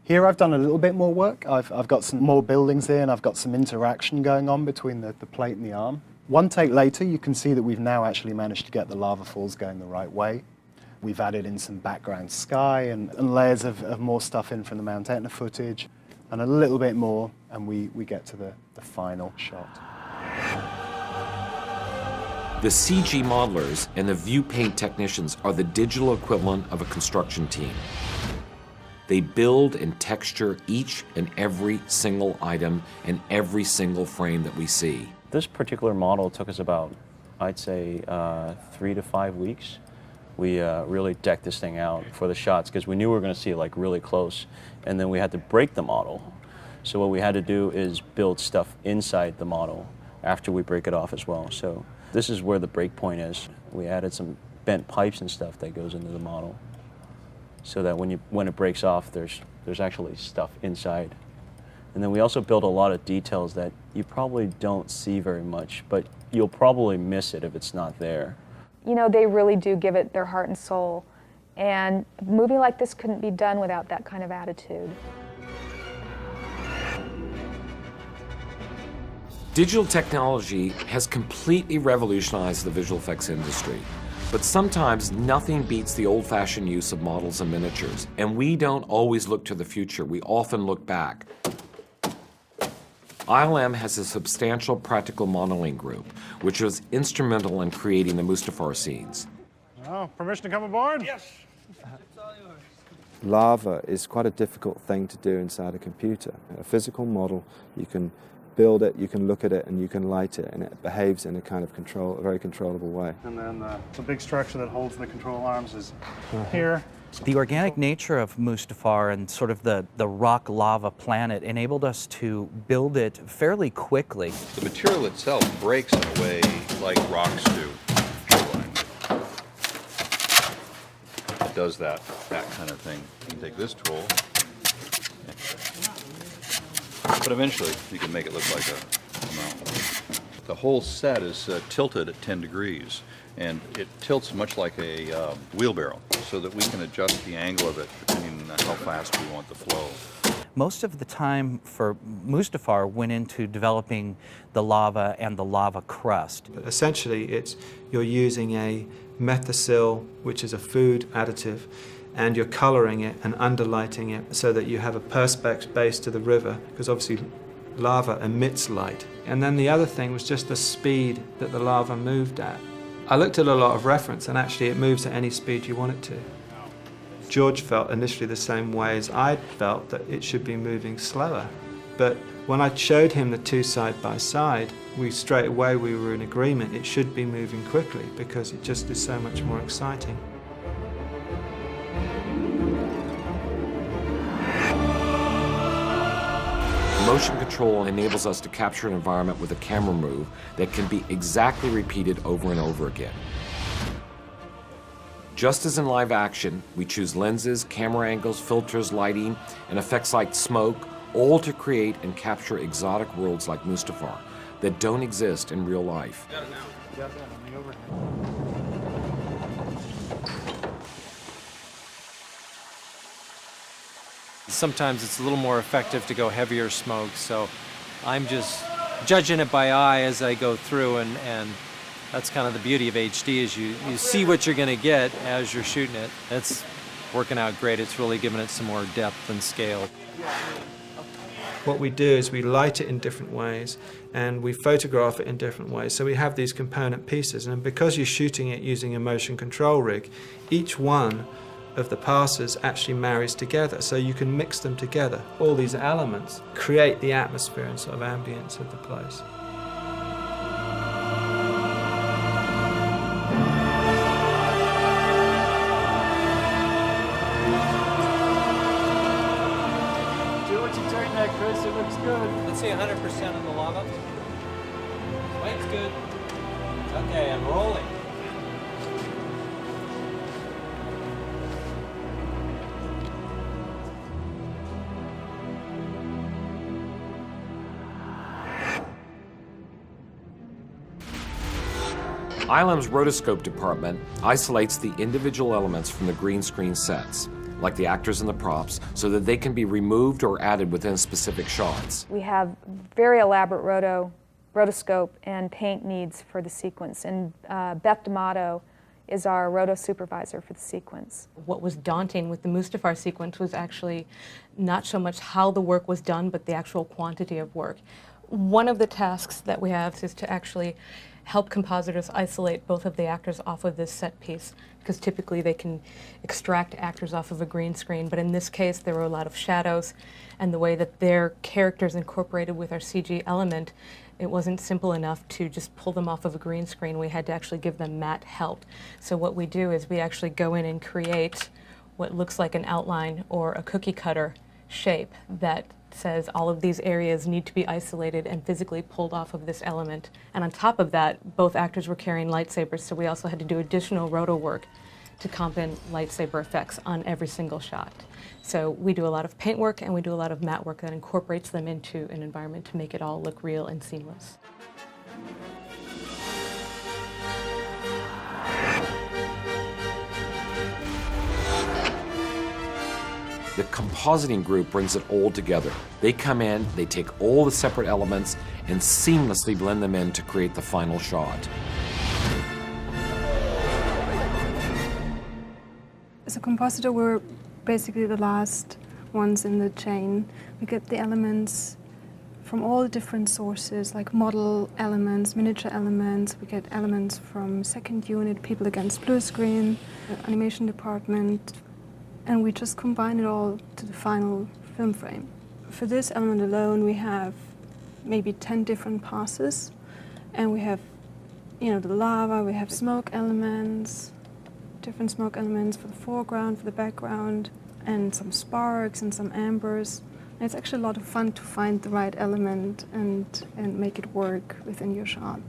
Here I've done a little bit more work. I've got some more buildings here and I've got some interaction going on between the plate and the arm. One take later, you can see that we've now actually managed to get the lava falls going the right way. We've added in some background sky and layers of more stuff in from the Mount Etna footage, and a little bit more, and we get to the final shot. The CG modelers and the view paint technicians are the digital equivalent of a construction team. They build and texture each and every single item and every single frame that we see. This particular model took us about, I'd say, 3 to 5 weeks. We really decked this thing out for the shots because we knew we were going to see it like really close, and then we had to break the model. So what we had to do is build stuff inside the model after we break it off as well. So this is where the break point is. We added some bent pipes and stuff that goes into the model so that when it breaks off, there's actually stuff inside. And then we also built a lot of details that you probably don't see very much, but you'll probably miss it if it's not there. You know, they really do give it their heart and soul. And a movie like this couldn't be done without that kind of attitude. Digital technology has completely revolutionized the visual effects industry. But sometimes nothing beats the old-fashioned use of models and miniatures. And we don't always look to the future. We often look back. ILM has a substantial practical modeling group, which was instrumental in creating the Mustafar scenes. Oh, permission to come aboard? Yes. Lava is quite a difficult thing to do inside a computer. A physical model, you can build it, you can look at it, and you can light it, and it behaves in a kind of a very controllable way. And then the big structure that holds the control arms is here. The organic nature of Mustafar and sort of the rock lava planet enabled us to build it fairly quickly. The material itself breaks in a way like rocks do. It does that kind of thing. You can take this tool, but eventually you can make it look like a mountain. The whole set is tilted at 10 degrees, and it tilts much like a wheelbarrow, so that we can adjust the angle of it depending on how fast we want the flow. Most of the time for Mustafar went into developing the lava and the lava crust. But essentially, you're using a Methasil, which is a food additive, and you're coloring it and underlighting it so that you have a perspex base to the river, because obviously lava emits light. And then the other thing was just the speed that the lava moved at. I looked at a lot of reference, and actually it moves at any speed you want it to. George felt initially the same way as I felt, that it should be moving slower. But when I showed him the two side by side, straight away we were in agreement. It should be moving quickly because it just is so much more exciting. Motion control enables us to capture an environment with a camera move that can be exactly repeated over and over again. Just as in live action, we choose lenses, camera angles, filters, lighting, and effects like smoke, all to create and capture exotic worlds like Mustafar that don't exist in real life. Sometimes it's a little more effective to go heavier smoke, so I'm just judging it by eye as I go through, and that's kind of the beauty of HD, is you see what you're going to get as you're shooting it. It's working out great. It's really giving it some more depth and scale. What we do is we light it in different ways and we photograph it in different ways. So we have these component pieces, and because you're shooting it using a motion control rig, each one of the passes actually marries together, so you can mix them together. All these elements create the atmosphere and sort of ambience of the place. Chris, it looks good. Let's see 100% on the lava. Light's good. Okay, I'm rolling. ILM's rotoscope department isolates the individual elements from the green screen sets, like the actors and the props, so that they can be removed or added within specific shots. We have very elaborate rotoscope and paint needs for the sequence, and Beth D'Amato is our roto supervisor for the sequence. What was daunting with the Mustafar sequence was actually not so much how the work was done, but the actual quantity of work. One of the tasks that we have is to actually help compositors isolate both of the actors off of this set piece, because typically they can extract actors off of a green screen, but in this case there were a lot of shadows, and the way that their characters incorporated with our CG element, it wasn't simple enough to just pull them off of a green screen. We had to actually give them matte help. So what we do is we actually go in and create what looks like an outline or a cookie cutter shape that says all of these areas need to be isolated and physically pulled off of this element. And on top of that, both actors were carrying lightsabers, so we also had to do additional roto work to comp in lightsaber effects on every single shot. So we do a lot of paint work and we do a lot of matte work that incorporates them into an environment to make it all look real and seamless. The compositing group brings it all together. They come in, they take all the separate elements and seamlessly blend them in to create the final shot. As a compositor, we're basically the last ones in the chain. We get the elements from all different sources, like model elements, miniature elements. We get elements from second unit, people against blue screen, animation department, and we just combine it all to the final film frame. For this element alone, we have maybe 10 different passes, and we have, the lava, we have smoke elements, different smoke elements for the foreground, for the background, and some sparks and some ambers. And it's actually a lot of fun to find the right element and make it work within your shot.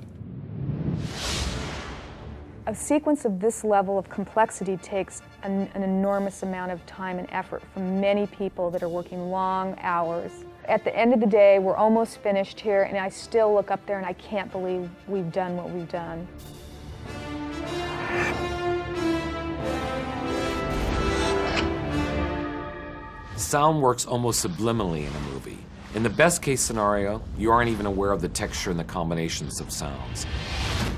A sequence of this level of complexity takes an enormous amount of time and effort from many people that are working long hours. At the end of the day, we're almost finished here, and I still look up there and I can't believe we've done what we've done. Sound works almost subliminally in a movie. In the best case scenario, you aren't even aware of the texture and the combinations of sounds.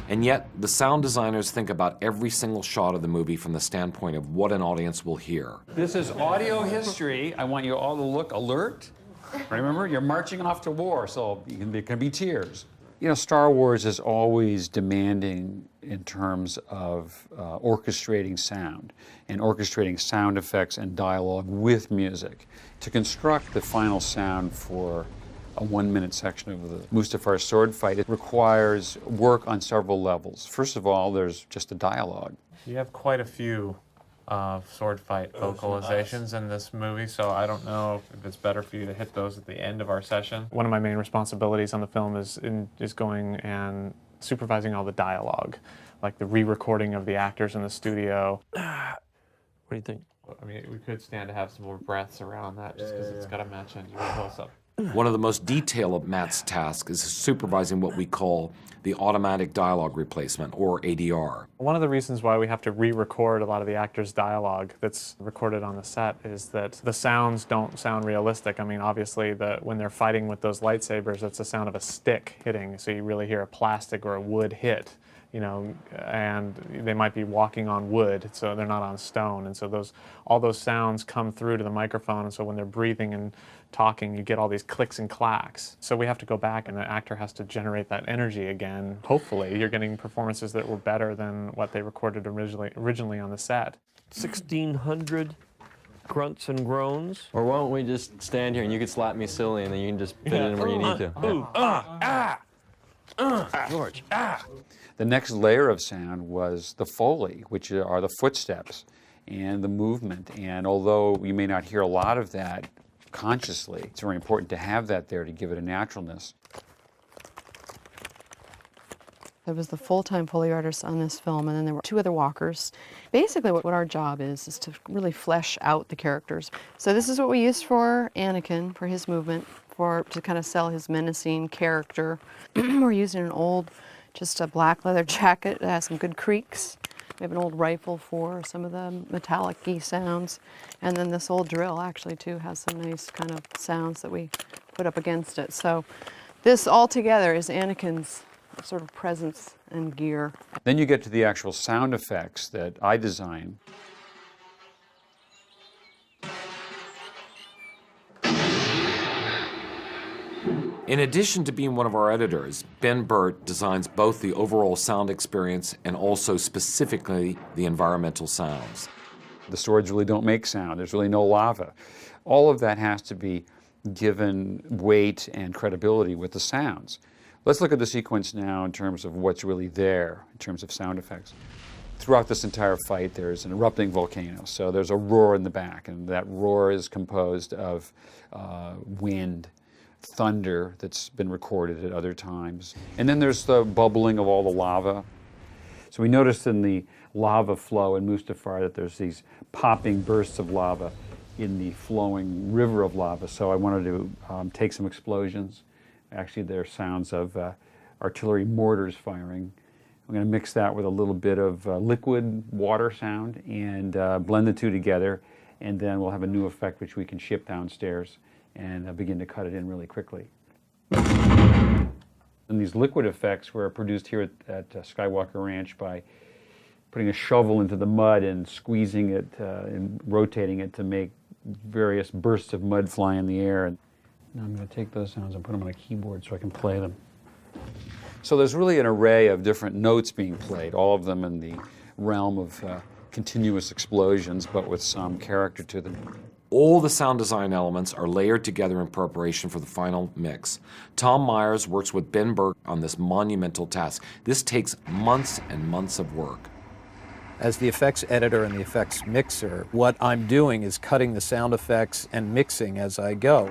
And yet, the sound designers think about every single shot of the movie from the standpoint of what an audience will hear. This is audio history. I want you all to look alert. Remember, you're marching off to war, so there can be tears. Star Wars is always demanding in terms of orchestrating sound and orchestrating sound effects and dialogue with music. To construct the final sound for a 1-minute section of the Mustafar sword fight, it requires work on several levels. First of all, there's just the dialogue. You have quite a few of sword fight vocalizations in this movie, so I don't know if it's better for you to hit those at the end of our session. One of my main responsibilities on the film is going and supervising all the dialogue, like the re-recording of the actors in the studio. What do you think? I mean, we could stand to have some more breaths around that just because it's got to match into your close-up. One of the most detailed of Matt's tasks is supervising what we call the automatic dialogue replacement, or ADR. One of the reasons why we have to re-record a lot of the actors' dialogue that's recorded on the set is that the sounds don't sound realistic. I mean, obviously, when they're fighting with those lightsabers, it's the sound of a stick hitting, so you really hear a plastic or a wood hit, you know, and they might be walking on wood, so they're not on stone, and so all those sounds come through to the microphone, and so when they're breathing and talking, you get all these clicks and clacks. So we have to go back and the actor has to generate that energy again. Hopefully you're getting performances that were better than what they recorded originally on the set. 1,600 grunts and groans. Or why don't we just stand here and you can slap me silly and then you can just fit it in where you need to. George, The next layer of sound was the Foley, which are the footsteps and the movement. And although you may not hear a lot of that consciously, it's very important to have that there to give it a naturalness. There was the full-time Foley artist on this film, and then there were 2 other walkers. Basically, what our job is to really flesh out the characters. So this is what we used for Anakin, for his movement, to kind of sell his menacing character. We're using just a black leather jacket that has some good creaks. We have an old rifle for some of the metallic-y sounds. And then this old drill actually too has some nice kind of sounds that we put up against it. So this all together is Anakin's sort of presence and gear. Then you get to the actual sound effects that I design. In addition to being one of our editors, Ben Burt designs both the overall sound experience and also specifically the environmental sounds. The swords really don't make sound. There's really no lava. All of that has to be given weight and credibility with the sounds. Let's look at the sequence now in terms of what's really there in terms of sound effects. Throughout this entire fight, there's an erupting volcano. So there's a roar in the back, and that roar is composed of wind, thunder that's been recorded at other times. And then there's the bubbling of all the lava. So we noticed in the lava flow in Mustafar that there's these popping bursts of lava in the flowing river of lava. So I wanted to take some explosions. Actually, there are sounds of artillery mortars firing. I'm going to mix that with a little bit of liquid water sound and blend the 2 together, and then we'll have a new effect which we can ship downstairs and begin to cut it in really quickly. And these liquid effects were produced here at Skywalker Ranch by putting a shovel into the mud and squeezing it and rotating it to make various bursts of mud fly in the air. And now I'm going to take those sounds and put them on a keyboard so I can play them. So there's really an array of different notes being played, all of them in the realm of continuous explosions, but with some character to them. All the sound design elements are layered together in preparation for the final mix. Tom Myers works with Ben Burke on this monumental task. This takes months and months of work. As the effects editor and the effects mixer, what I'm doing is cutting the sound effects and mixing as I go.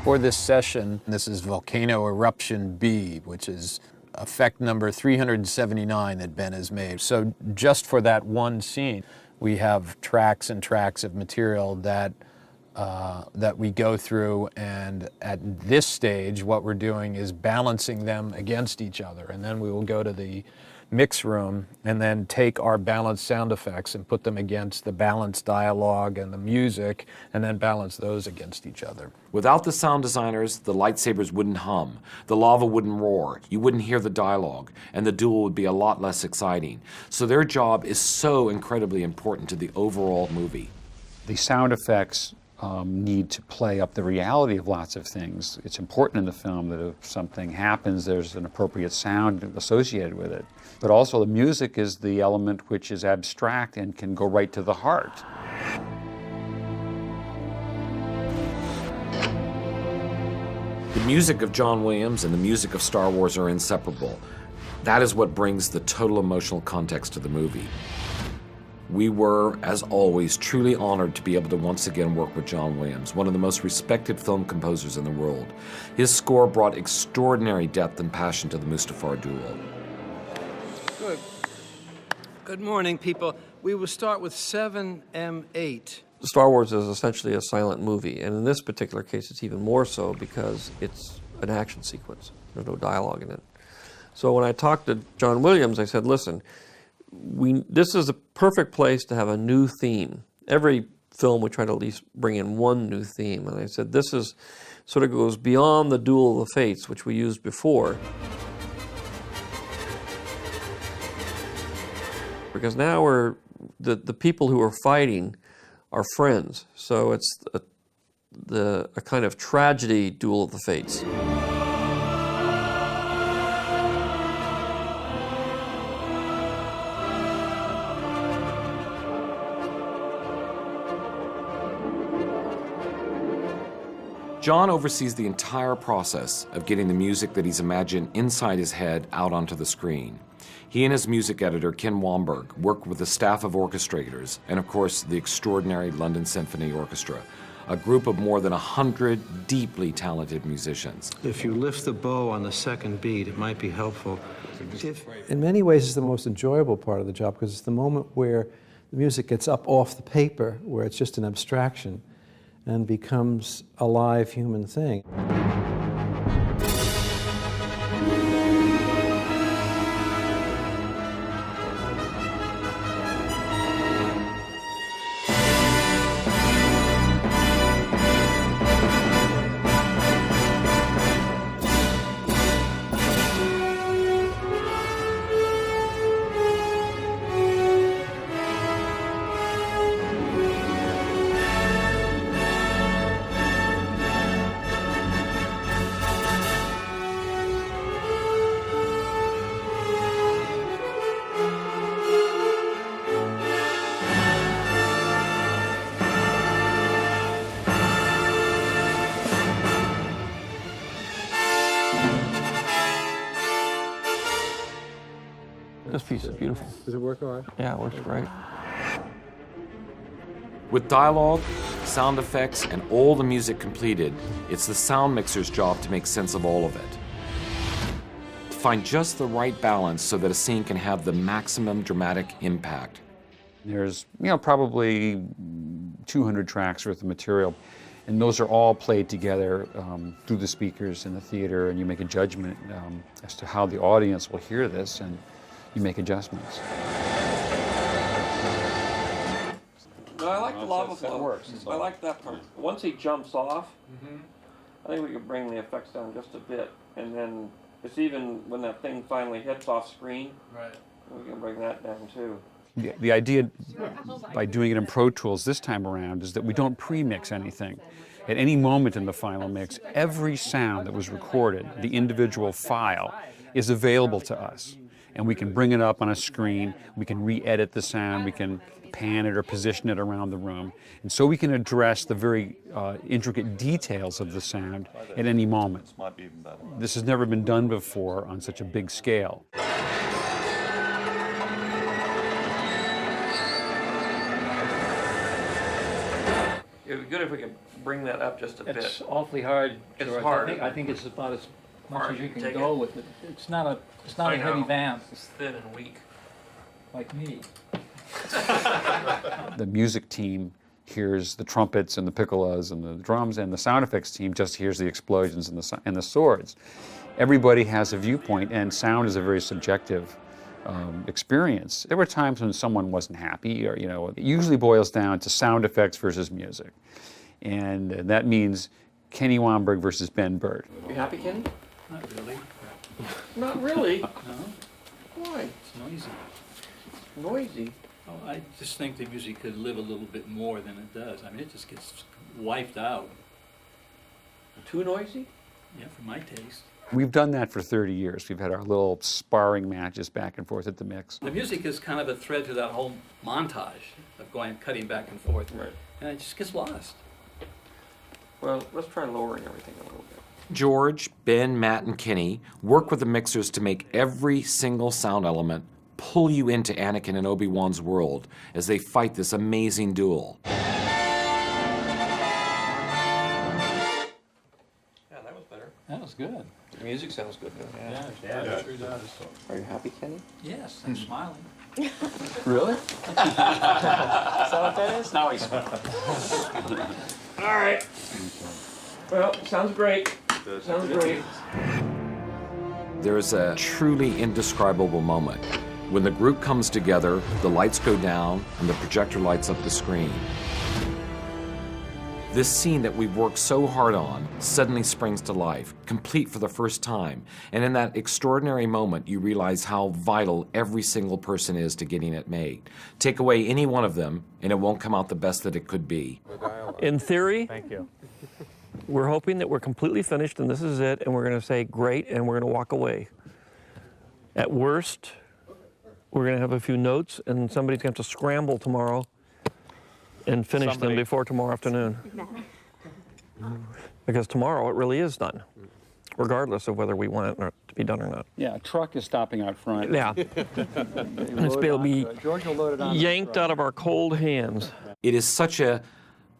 For this session, this is Volcano Eruption B, which is effect number 379 that Ben has made. So just for that one scene, we have tracks and tracks of material that we go through, and at this stage what we're doing is balancing them against each other, and then we will go to the mix room and then take our balanced sound effects and put them against the balanced dialogue and the music, and then balance those against each other. Without the sound designers, the lightsabers wouldn't hum, the lava wouldn't roar, you wouldn't hear the dialogue, and the duel would be a lot less exciting. So their job is so incredibly important to the overall movie. The sound effects need to play up the reality of lots of things. It's important in the film that if something happens, there's an appropriate sound associated with it. But also the music is the element which is abstract and can go right to the heart. The music of John Williams and the music of Star Wars are inseparable. That is what brings the total emotional context to the movie. We were, as always, truly honored to be able to once again work with John Williams, one of the most respected film composers in the world. His score brought extraordinary depth and passion to the Mustafar duel. Good morning, people. We will start with 7M8. Star Wars is essentially a silent movie, and in this particular case it's even more so because it's an action sequence. There's no dialogue in it. So when I talked to John Williams, I said, listen, this is a perfect place to have a new theme. Every film we try to at least bring in one new theme, and I said this is sort of goes beyond the Duel of the Fates, which we used before. Because now the people who are fighting are friends, so it's a kind of tragedy Duel of the Fates. John oversees the entire process of getting the music that he's imagined inside his head out onto the screen. He and his music editor, Ken Wamberg, work with a staff of orchestrators and, of course, the extraordinary London Symphony Orchestra, a group of more than 100 deeply talented musicians. If you lift the bow on the second beat, it might be helpful. In many ways, it's the most enjoyable part of the job because it's the moment where the music gets up off the paper, where it's just an abstraction, and becomes a live human thing. This piece is beautiful. Does it work all right? Yeah, it works great. With dialogue, sound effects, and all the music completed, it's the sound mixer's job to make sense of all of it. To find just the right balance so that a scene can have the maximum dramatic impact. There's, probably 200 tracks worth of material, and those are all played together through the speakers in the theater, and you make a judgment as to how the audience will hear this, and you make adjustments. No, I like the lava flow. Works. I like that part. Once he jumps off, I think we can bring the effects down just a bit, and then it's even when that thing finally hits off screen, we can bring that down too. The idea by doing it in Pro Tools this time around is that we don't pre-mix anything. At any moment in the final mix, every sound that was recorded, the individual file, is available to us. And we can bring it up on a screen, we can re-edit the sound, we can pan it or position it around the room. And so we can address the very intricate details of the sound at any moment. This has never been done before on such a big scale. It would be good if we could bring that up just a bit. It's awfully hard. It's George. hard. I think it's about as much Hard as you to can take go it. with it. It's not a I heavy know. van It's thin and weak. like me. The music team hears the trumpets and the piccolos and the drums, and the sound effects team just hears the explosions and the swords. Everybody has a viewpoint, and sound is a very subjective experience. There were times when someone wasn't happy, or it usually boils down to sound effects versus music, and that means Kenny Wamberg versus Ben Bird. You happy, Kenny? Not really. Not really. No, Why? it's noisy. Noisy. Oh, I just think the music could live a little bit more than it does. I mean, it just gets wiped out. Too noisy? Yeah, for my taste. We've done that for 30 years. We've had our little sparring matches back and forth at the mix. The music is kind of a thread to that whole montage of cutting back and forth. Right. And it just gets lost. Well, let's try lowering everything a little bit. George, Ben, Matt, and Kenny work with the mixers to make every single sound element pull you into Anakin and Obi-Wan's world as they fight this amazing duel. Yeah, that was better. That was good. The music sounds good now. Yeah, it sure does. Are you happy, Kenny? Yes, I'm smiling. Really? Is that what that is? Now he's smiling. All right. Well, sounds great. Sounds great. There is a truly indescribable moment. When the group comes together, the lights go down and the projector lights up the screen. This scene that we've worked so hard on suddenly springs to life, complete for the first time. And in that extraordinary moment, you realize how vital every single person is to getting it made. Take away any one of them, and it won't come out the best that it could be. In theory, Thank you. we're hoping that we're completely finished and this is it, and we're going to say great, and we're going to walk away. At worst, we're going to have a few notes, and somebody's going to have to scramble tomorrow and finish them before tomorrow afternoon. Because tomorrow it really is done, regardless of whether we want it to be done or not. Yeah, a truck is stopping out front. Yeah. And it's going to be George will load it on yanked out of our cold hands. It is such an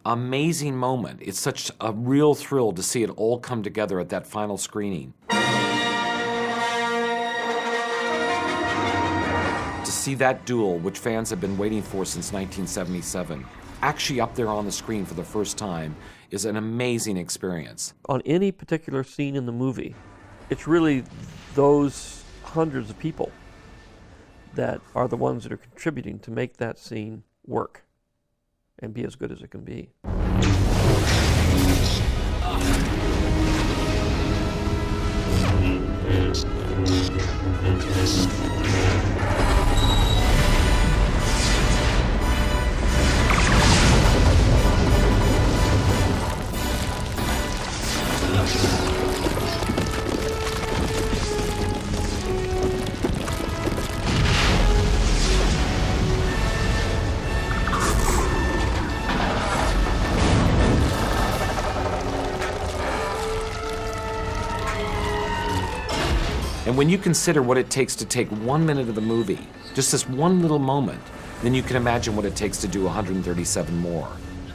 amazing moment. It's such a real thrill to see it all come together at that final screening. To see that duel, which fans have been waiting for since 1977, actually up there on the screen for the first time is an amazing experience. On any particular scene in the movie, it's really those hundreds of people that are the ones that are contributing to make that scene work and be as good as it can be. And when you consider what it takes to take 1 minute of the movie, just this one little moment, then you can imagine what it takes to do 137 more.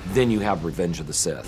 Then you have Revenge of the Sith.